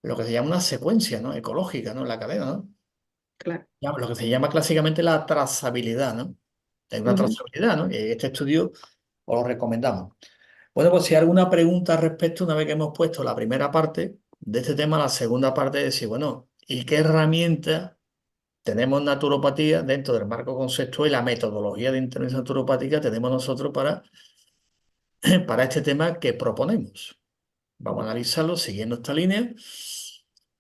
lo que se llama una secuencia, ¿no? Ecológica, ¿no? En la cadena, ¿no? claro. Lo que se llama clásicamente la trazabilidad, ¿no? Hay una Ujú. trazabilidad, ¿no? Y este estudio os lo recomendamos. Bueno, pues si hay alguna pregunta al respecto, una vez que hemos puesto la primera parte de este tema, la segunda parte es decir, bueno, ¿y qué herramientas tenemos en naturopatía dentro del marco conceptual y la metodología de intervención naturopática tenemos nosotros para este tema que proponemos? Vamos a analizarlo siguiendo esta línea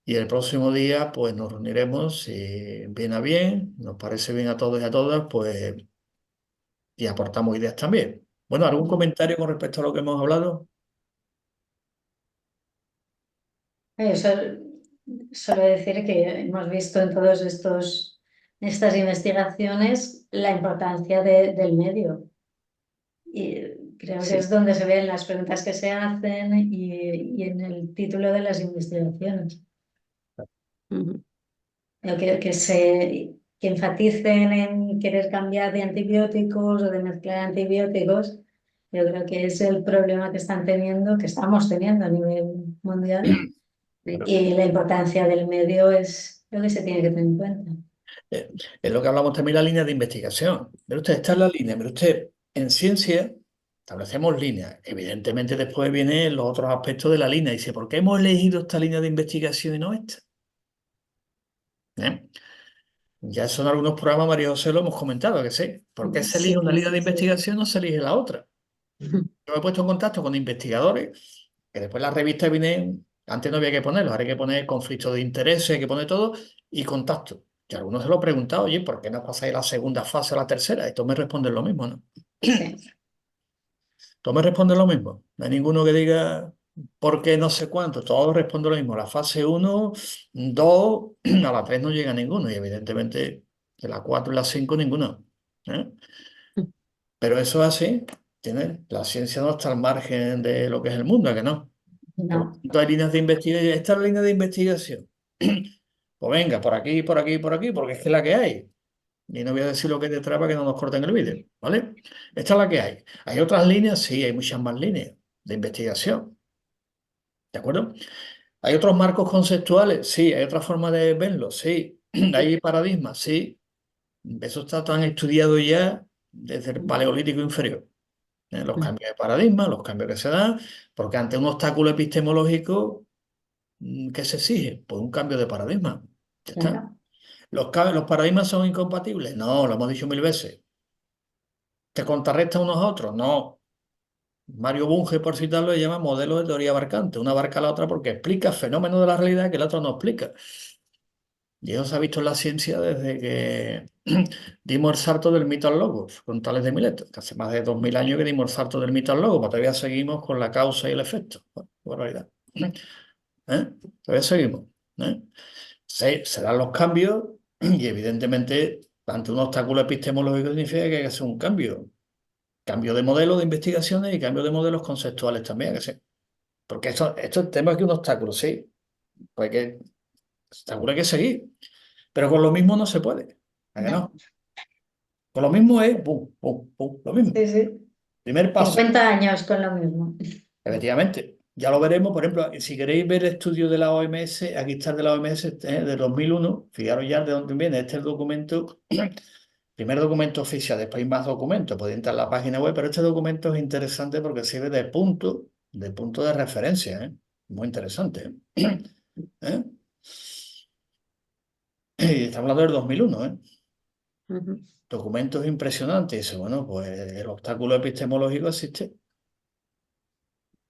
y el próximo día pues nos reuniremos, si viene a bien, nos parece bien a todos y a todas, pues y aportamos ideas también. Bueno, ¿algún comentario con respecto a lo que hemos hablado? Eso suelo decir que hemos visto en todos estas investigaciones la importancia del medio. Y creo que Sí. es donde se ven las preguntas que se hacen y en el título de las investigaciones. Ujú. Pero que enfaticen en querer cambiar de antibióticos o de mezclar antibióticos, yo creo que es el problema que están teniendo, que estamos teniendo a nivel mundial. Sí. Y la importancia del medio es lo que se tiene que tener en cuenta. Es lo que hablamos también la línea de investigación. Mire usted, está en la línea. Mire usted, en ciencia establecemos líneas. Evidentemente después vienen los otros aspectos de la línea. Dice, ¿por qué hemos elegido esta línea de investigación y no esta? ¿Eh? Ya eso en algunos programas, María José, lo hemos comentado, que sí. ¿Por qué se elige Sí, una línea de investigación o se elige la otra? Yo me he puesto en contacto con investigadores que después las revistas vienen, antes no había que ponerlos, ahora hay que poner conflictos de intereses, hay que poner todo y contacto. Y a algunos se lo he preguntado, oye, ¿por qué no pasáis a la segunda fase a la tercera? Y todos me responden lo mismo, ¿no? sí, Todos me responden lo mismo. No hay ninguno que diga por qué no sé cuánto. Todos responden lo mismo. La fase uno, 2, a la 3 no llega ninguno. Y evidentemente de la 4 y la 5 ninguno. ¿Eh? Pero eso es así. ¿Entiendes? La ciencia no está al margen de lo que es el mundo, ¿a que no? Por lo no, tanto, hay líneas de investigación. Esta es la línea de investigación. Pues venga, por aquí, por aquí, por aquí, porque es que es la que hay. Y no voy a decir lo que te traba que no nos corten el vídeo, ¿vale? Esta es la que hay. ¿Hay otras líneas? Sí, hay muchas más líneas de investigación, ¿de acuerdo? ¿Hay otros marcos conceptuales? Sí. ¿Hay otra forma de verlo? Sí. ¿Hay paradigmas? Sí. Eso está tan estudiado ya desde el paleolítico inferior. Los cambios de paradigma, los cambios que se dan, porque ante un obstáculo epistemológico, ¿qué se exige? Pues un cambio de paradigma. Ya está. claro, ¿Los paradigmas son incompatibles? No, lo hemos dicho mil veces. ¿Te contrarrestan unos a otros? No. Mario Bunge, por citarlo, le llama modelo de teoría abarcante. Una abarca a la otra porque explica fenómenos de la realidad que el otro no explica. Y eso se ha visto en la ciencia desde que dimos el salto del mito al logos, con Tales de Mileto, que hace más de 2000 años que dimos el salto del mito al logos, pero todavía seguimos con la causa y el efecto. Bueno, qué barbaridad. Todavía seguimos. ¿Eh? Se dan los cambios y evidentemente ante un obstáculo epistemológico significa que hay que hacer un cambio. Cambio de modelo de investigaciones y cambio de modelos conceptuales también, que sí. Porque esto es tema que un obstáculo, sí. Pues que, seguro hay que seguir. Pero con lo mismo no se puede. ¿A que No. no? Con lo mismo es, pum, pum, pum, lo mismo. Sí, sí. Primer paso. 50 años con lo mismo. Efectivamente, ya lo veremos, por ejemplo, si queréis ver el estudio de la OMS, aquí está el de la OMS de 2001, fijaros ya de dónde viene, este es el documento, primer documento oficial, después hay más documentos, podéis entrar a la página web, pero este documento es interesante porque sirve de punto de referencia, ¿eh? Muy interesante, ¿eh? ¿Eh? Y estamos hablando del 2001, ¿eh? Ujú. Documentos impresionantes, y dice, bueno, pues el obstáculo epistemológico existe.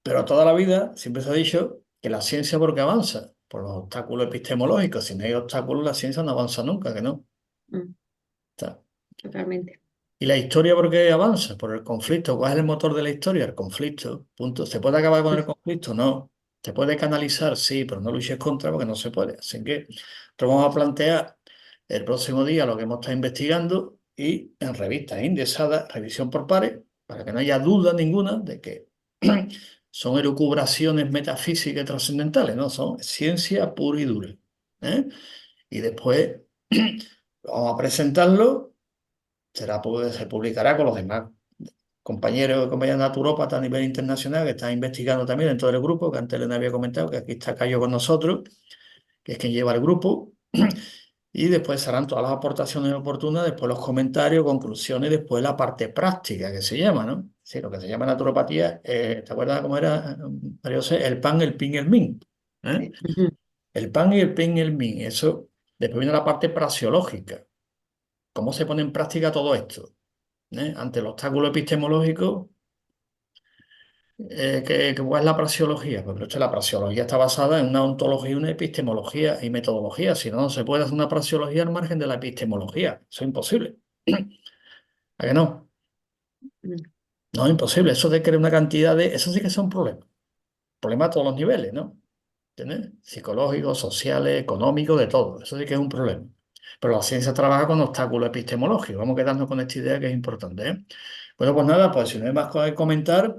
Pero toda la vida siempre se ha dicho que la ciencia porque avanza por los obstáculos epistemológicos. Si no hay obstáculos, la ciencia no avanza nunca, que no. Mm, Está. totalmente. ¿Y la historia por qué avanza? Por el conflicto. ¿Cuál es el motor de la historia? El conflicto. Punto. ¿Se puede acabar con el conflicto? No. ¿Se puede canalizar? Sí, pero no luches contra porque no se puede. Así que nosotros vamos a plantear el próximo día lo que hemos estado investigando y en revistas indexadas, revisión por pares, para que no haya duda ninguna de que son elucubraciones metafísicas y trascendentales, ¿no? Son ciencia pura y dura. ¿Eh? Y después vamos a presentarlo, se publicará con los demás compañeros y compañeras naturópatas a nivel internacional que están investigando también dentro del grupo, que antes les había comentado, que aquí está Cayo con nosotros, que es quien lleva el grupo. Y después serán todas las aportaciones oportunas, después los comentarios, conclusiones, y después la parte práctica que se llama, ¿no? Sí, lo que se llama naturopatía, ¿te acuerdas cómo era, María José? El pan, el pin, el min. ¿Eh? Ujú. El pan y el pin y el min. Eso, después viene la parte praxeológica. ¿Cómo se pone en práctica todo esto? Ante el obstáculo epistemológico, ¿cuál es la praxeología? Pues, pero es que la praxeología está basada en una ontología, una epistemología y metodología. Si no, no se puede hacer una praxeología al margen de la epistemología. Eso es imposible. ¿A que no? Mm. No, es imposible. Eso de crear una cantidad de... Eso sí que son problemas. Problemas a todos los niveles, ¿no? ¿Entiendes? Psicológicos, sociales, económicos, de todo. Eso sí que es un problema. Pero la ciencia trabaja con obstáculos epistemológicos. Vamos quedando con esta idea que es importante, ¿eh? Bueno, pues nada, pues si no hay más cosas que comentar,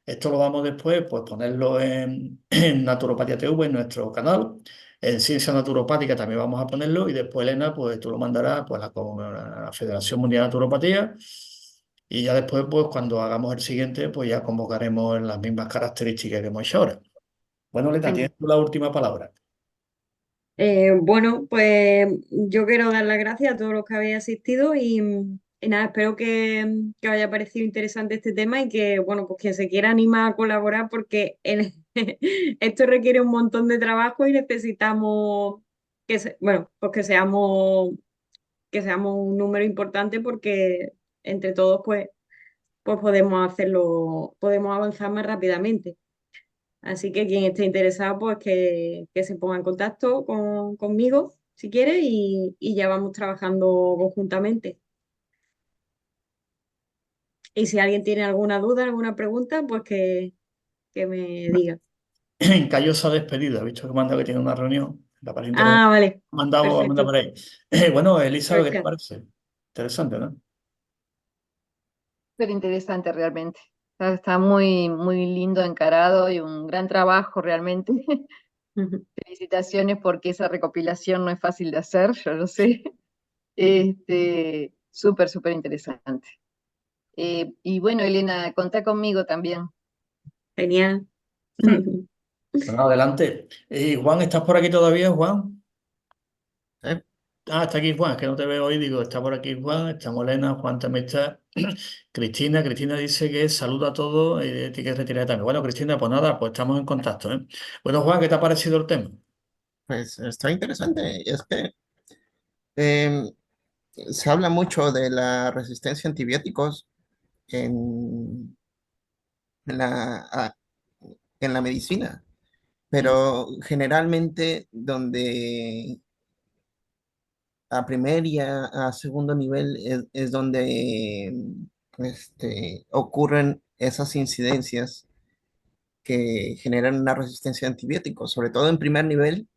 esto lo vamos después, pues ponerlo en Naturopatía TV, en nuestro canal. En Ciencia Naturopática también vamos a ponerlo y después, Elena, pues tú lo mandarás pues, a la Federación Mundial de Naturopatía y ya después, pues cuando hagamos el siguiente, pues ya convocaremos las mismas características que hemos hecho ahora. Bueno, Elena, Venga. tienes tú la última palabra. Bueno, pues yo quiero dar las gracias a todos los que habéis asistido y nada, espero que os haya parecido interesante este tema y que, bueno, pues quien se quiera animar a colaborar porque esto requiere un montón de trabajo y necesitamos bueno, pues que seamos un número importante porque entre todos, pues podemos hacerlo, podemos avanzar más rápidamente. Así que quien esté interesado, pues que se ponga en contacto conmigo si quiere y ya vamos trabajando conjuntamente. Y si alguien tiene alguna duda, alguna pregunta, pues que me diga. Cayo se ha despedido, ha visto que manda que tiene una reunión. Me parece interesante. Ah, vale, Manda perfecto. por ahí. Bueno, Elizabeth, ¿qué te Perfecto. parece? Interesante, ¿no? Súper interesante realmente. Está muy, muy lindo encarado y un gran trabajo realmente. Ujú. Felicitaciones porque esa recopilación no es fácil de hacer, yo lo sé. Súper, súper interesante. Y bueno, Elena, contá conmigo también. Genial. Bueno, adelante. Juan, ¿estás por aquí todavía, Juan? ¿Eh? Ah, está aquí Juan, es que no te veo hoy, digo, está por aquí Juan, está Molena, Juan también está. Cristina dice que saluda a todos y tiene que retirar también. Bueno, Cristina, pues nada, pues estamos en contacto, ¿eh? Bueno, Juan, ¿qué te ha parecido el tema? Pues está interesante. Es que em, se habla mucho de la resistencia a antibióticos en, en en la medicina, Mm, pero generalmente donde a primer y a segundo nivel es donde ocurren esas incidencias que generan una resistencia a antibióticos, sobre todo en primer nivel,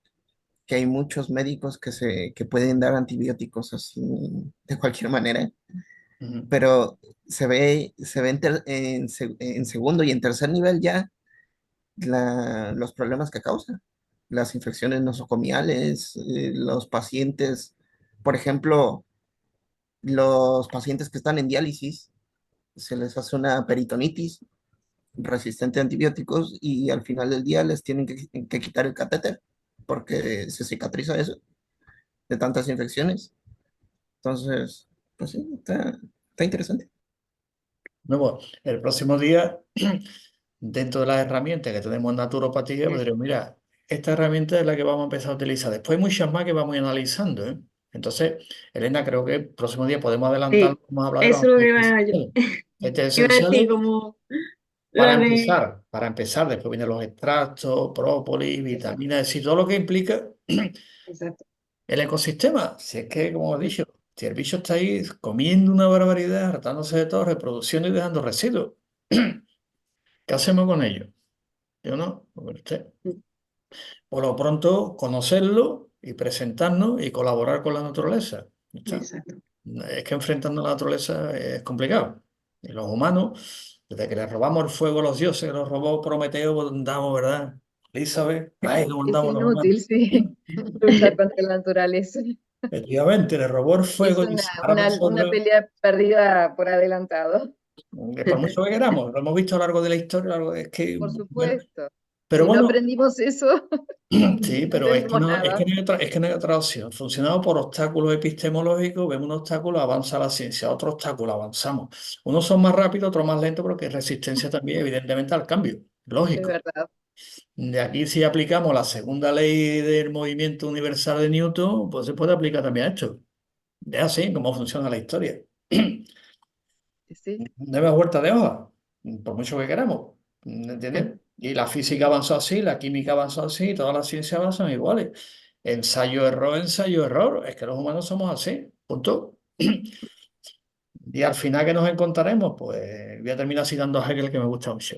que hay muchos médicos que pueden dar antibióticos así de cualquier manera, mm, pero se ve en segundo y en tercer nivel ya los problemas que causa. las infecciones nosocomiales, los pacientes, por ejemplo, los pacientes que están en diálisis, se les hace una peritonitis resistente a antibióticos y al final del día les tienen que quitar el catéter porque se cicatriza eso de tantas infecciones. Entonces, pues sí, está interesante. Luego, el próximo día, dentro de las herramientas que tenemos en naturopatía, pues diremos, mira, esta herramienta es la que vamos a empezar a utilizar. Después hay muchas más que vamos a ir analizando, ¿eh? Entonces, Elena, creo que el próximo día podemos adelantar, Sí, vamos a hablar de los eso es lo que aceites esenciales. Aceites iba a decir, esenciales como lo de... para empezar, después vienen los extractos, própolis, Exacto, vitaminas, es decir, todo lo que implica exacto, el ecosistema. Si es que, como he dicho, si el bicho está ahí comiendo una barbaridad, hartándose de todo, reproduciendo y dejando residuos, ¿qué hacemos con ellos? Yo no, porque usted. Por lo pronto, conocerlo y presentarnos y colaborar con la naturaleza. Ya está. exacto. Es que enfrentando a la naturaleza es complicado. Y los humanos, desde que les robamos el fuego a los dioses, que los robó Prometeo, pues andamos, ¿verdad? Elizabeth, ay, cómo Es andamos los humanos. inútil, sí, luchar contra la naturaleza. Efectivamente, le robó el Es fuego y ahora una nosotros, pelea perdida por adelantado, por mucho que queramos, lo hemos visto a lo largo de la historia, es que, por bueno, supuesto. pero Si no bueno, aprendimos eso, sí, no pero aprendimos es nada. que no hay otra, es que no hay otra opción. Funcionado por obstáculos epistemológicos, vemos un obstáculo, avanza la ciencia, otro obstáculo, avanzamos. Unos son más rápidos, otros más lentos, porque hay resistencia también, evidentemente, al cambio. Es Lógico. verdad. De aquí, si aplicamos la segunda ley del movimiento universal de Newton, pues se puede aplicar también a esto. Es así como funciona la historia. Sí, No hay más vuelta de hoja, por mucho que queramos. ¿Entiendes? Y la física avanzó así, la química avanzó así, todas las ciencias avanzan iguales. Ensayo, error, ensayo, error. Es que los humanos somos así, punto. Y al final, ¿qué nos encontraremos? Pues voy a terminar citando a Hegel, que me gusta mucho.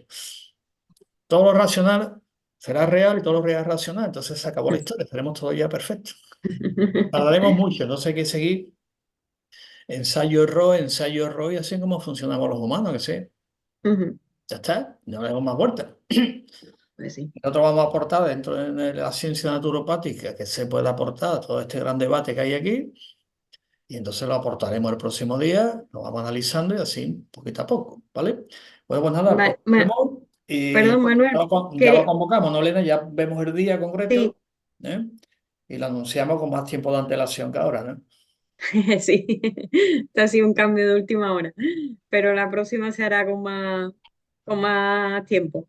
Todo lo racional será real y todo lo real es racional. Entonces se acabó la historia, estaremos todos ya perfectos. Tardaremos mucho, entonces hay que seguir ensayo, error y así es como funcionamos los humanos, que sé. Ujú, Ya está, no le damos más vueltas. pues sí. Nosotros vamos a aportar dentro de la ciencia naturopática que se puede aportar a todo este gran debate que hay aquí, y entonces lo aportaremos el próximo día, lo vamos analizando y así, poquito a poco, ¿vale? Bueno, pues nada, pues vemos y Perdón, Manuel, ya lo que convocamos, ¿no, Elena? Ya vemos el día sí, concreto, ¿eh? Y lo anunciamos con más tiempo de antelación que ahora, ¿no? sí, esto ha sido un cambio de última hora, pero la próxima se hará con más tiempo,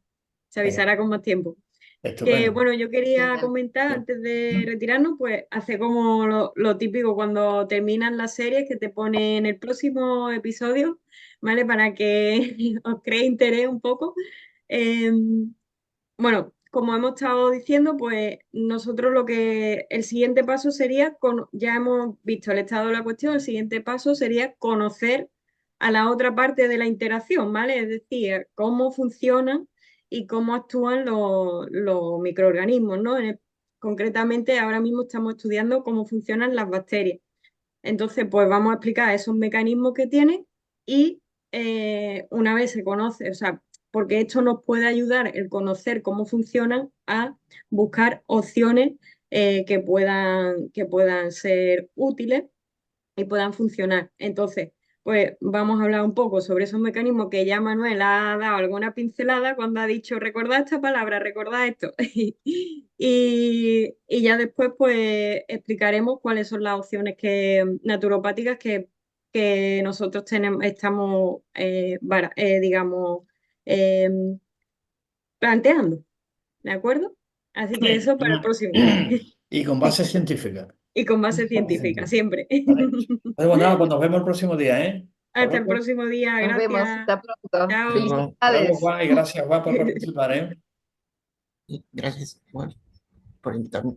se Venga, avisará con más tiempo. Que estupendo. bueno, yo quería genial. comentar antes de retirarnos, pues hace como lo típico cuando terminan las series que te ponen el próximo episodio, ¿vale? Para que os cree interés un poco. Bueno, como hemos estado diciendo, pues nosotros el siguiente paso sería, ya hemos visto el estado de la cuestión, el siguiente paso sería conocer a la otra parte de la interacción, ¿vale? Es decir, cómo funcionan y cómo actúan los microorganismos, ¿no? Concretamente, ahora mismo estamos estudiando cómo funcionan las bacterias. Entonces, pues vamos a explicar esos mecanismos que tienen y una vez se conoce, o sea, porque esto nos puede ayudar el conocer cómo funcionan a buscar opciones que puedan ser útiles y puedan funcionar. Entonces, pues vamos a hablar un poco sobre esos mecanismos que ya Manuel ha dado alguna pincelada cuando ha dicho, recordad esta palabra, recordad esto. Y ya después, pues explicaremos cuáles son las opciones naturopáticas que nosotros estamos, digamos, eh, planteando. ¿De acuerdo? Así que eso para el próximo. Y con base científica. Y con base Base científica, científica, siempre. ¿vale? Pues nada, pues nos vemos el próximo día, ¿eh? Hasta Hasta el luego. próximo día. Nos vemos. Gracias. Hasta pronto. Chao. Luego, Hasta luego, Felicidades. Juan, y gracias, Juan, por participar, ¿eh? gracias, igual, por invitarme.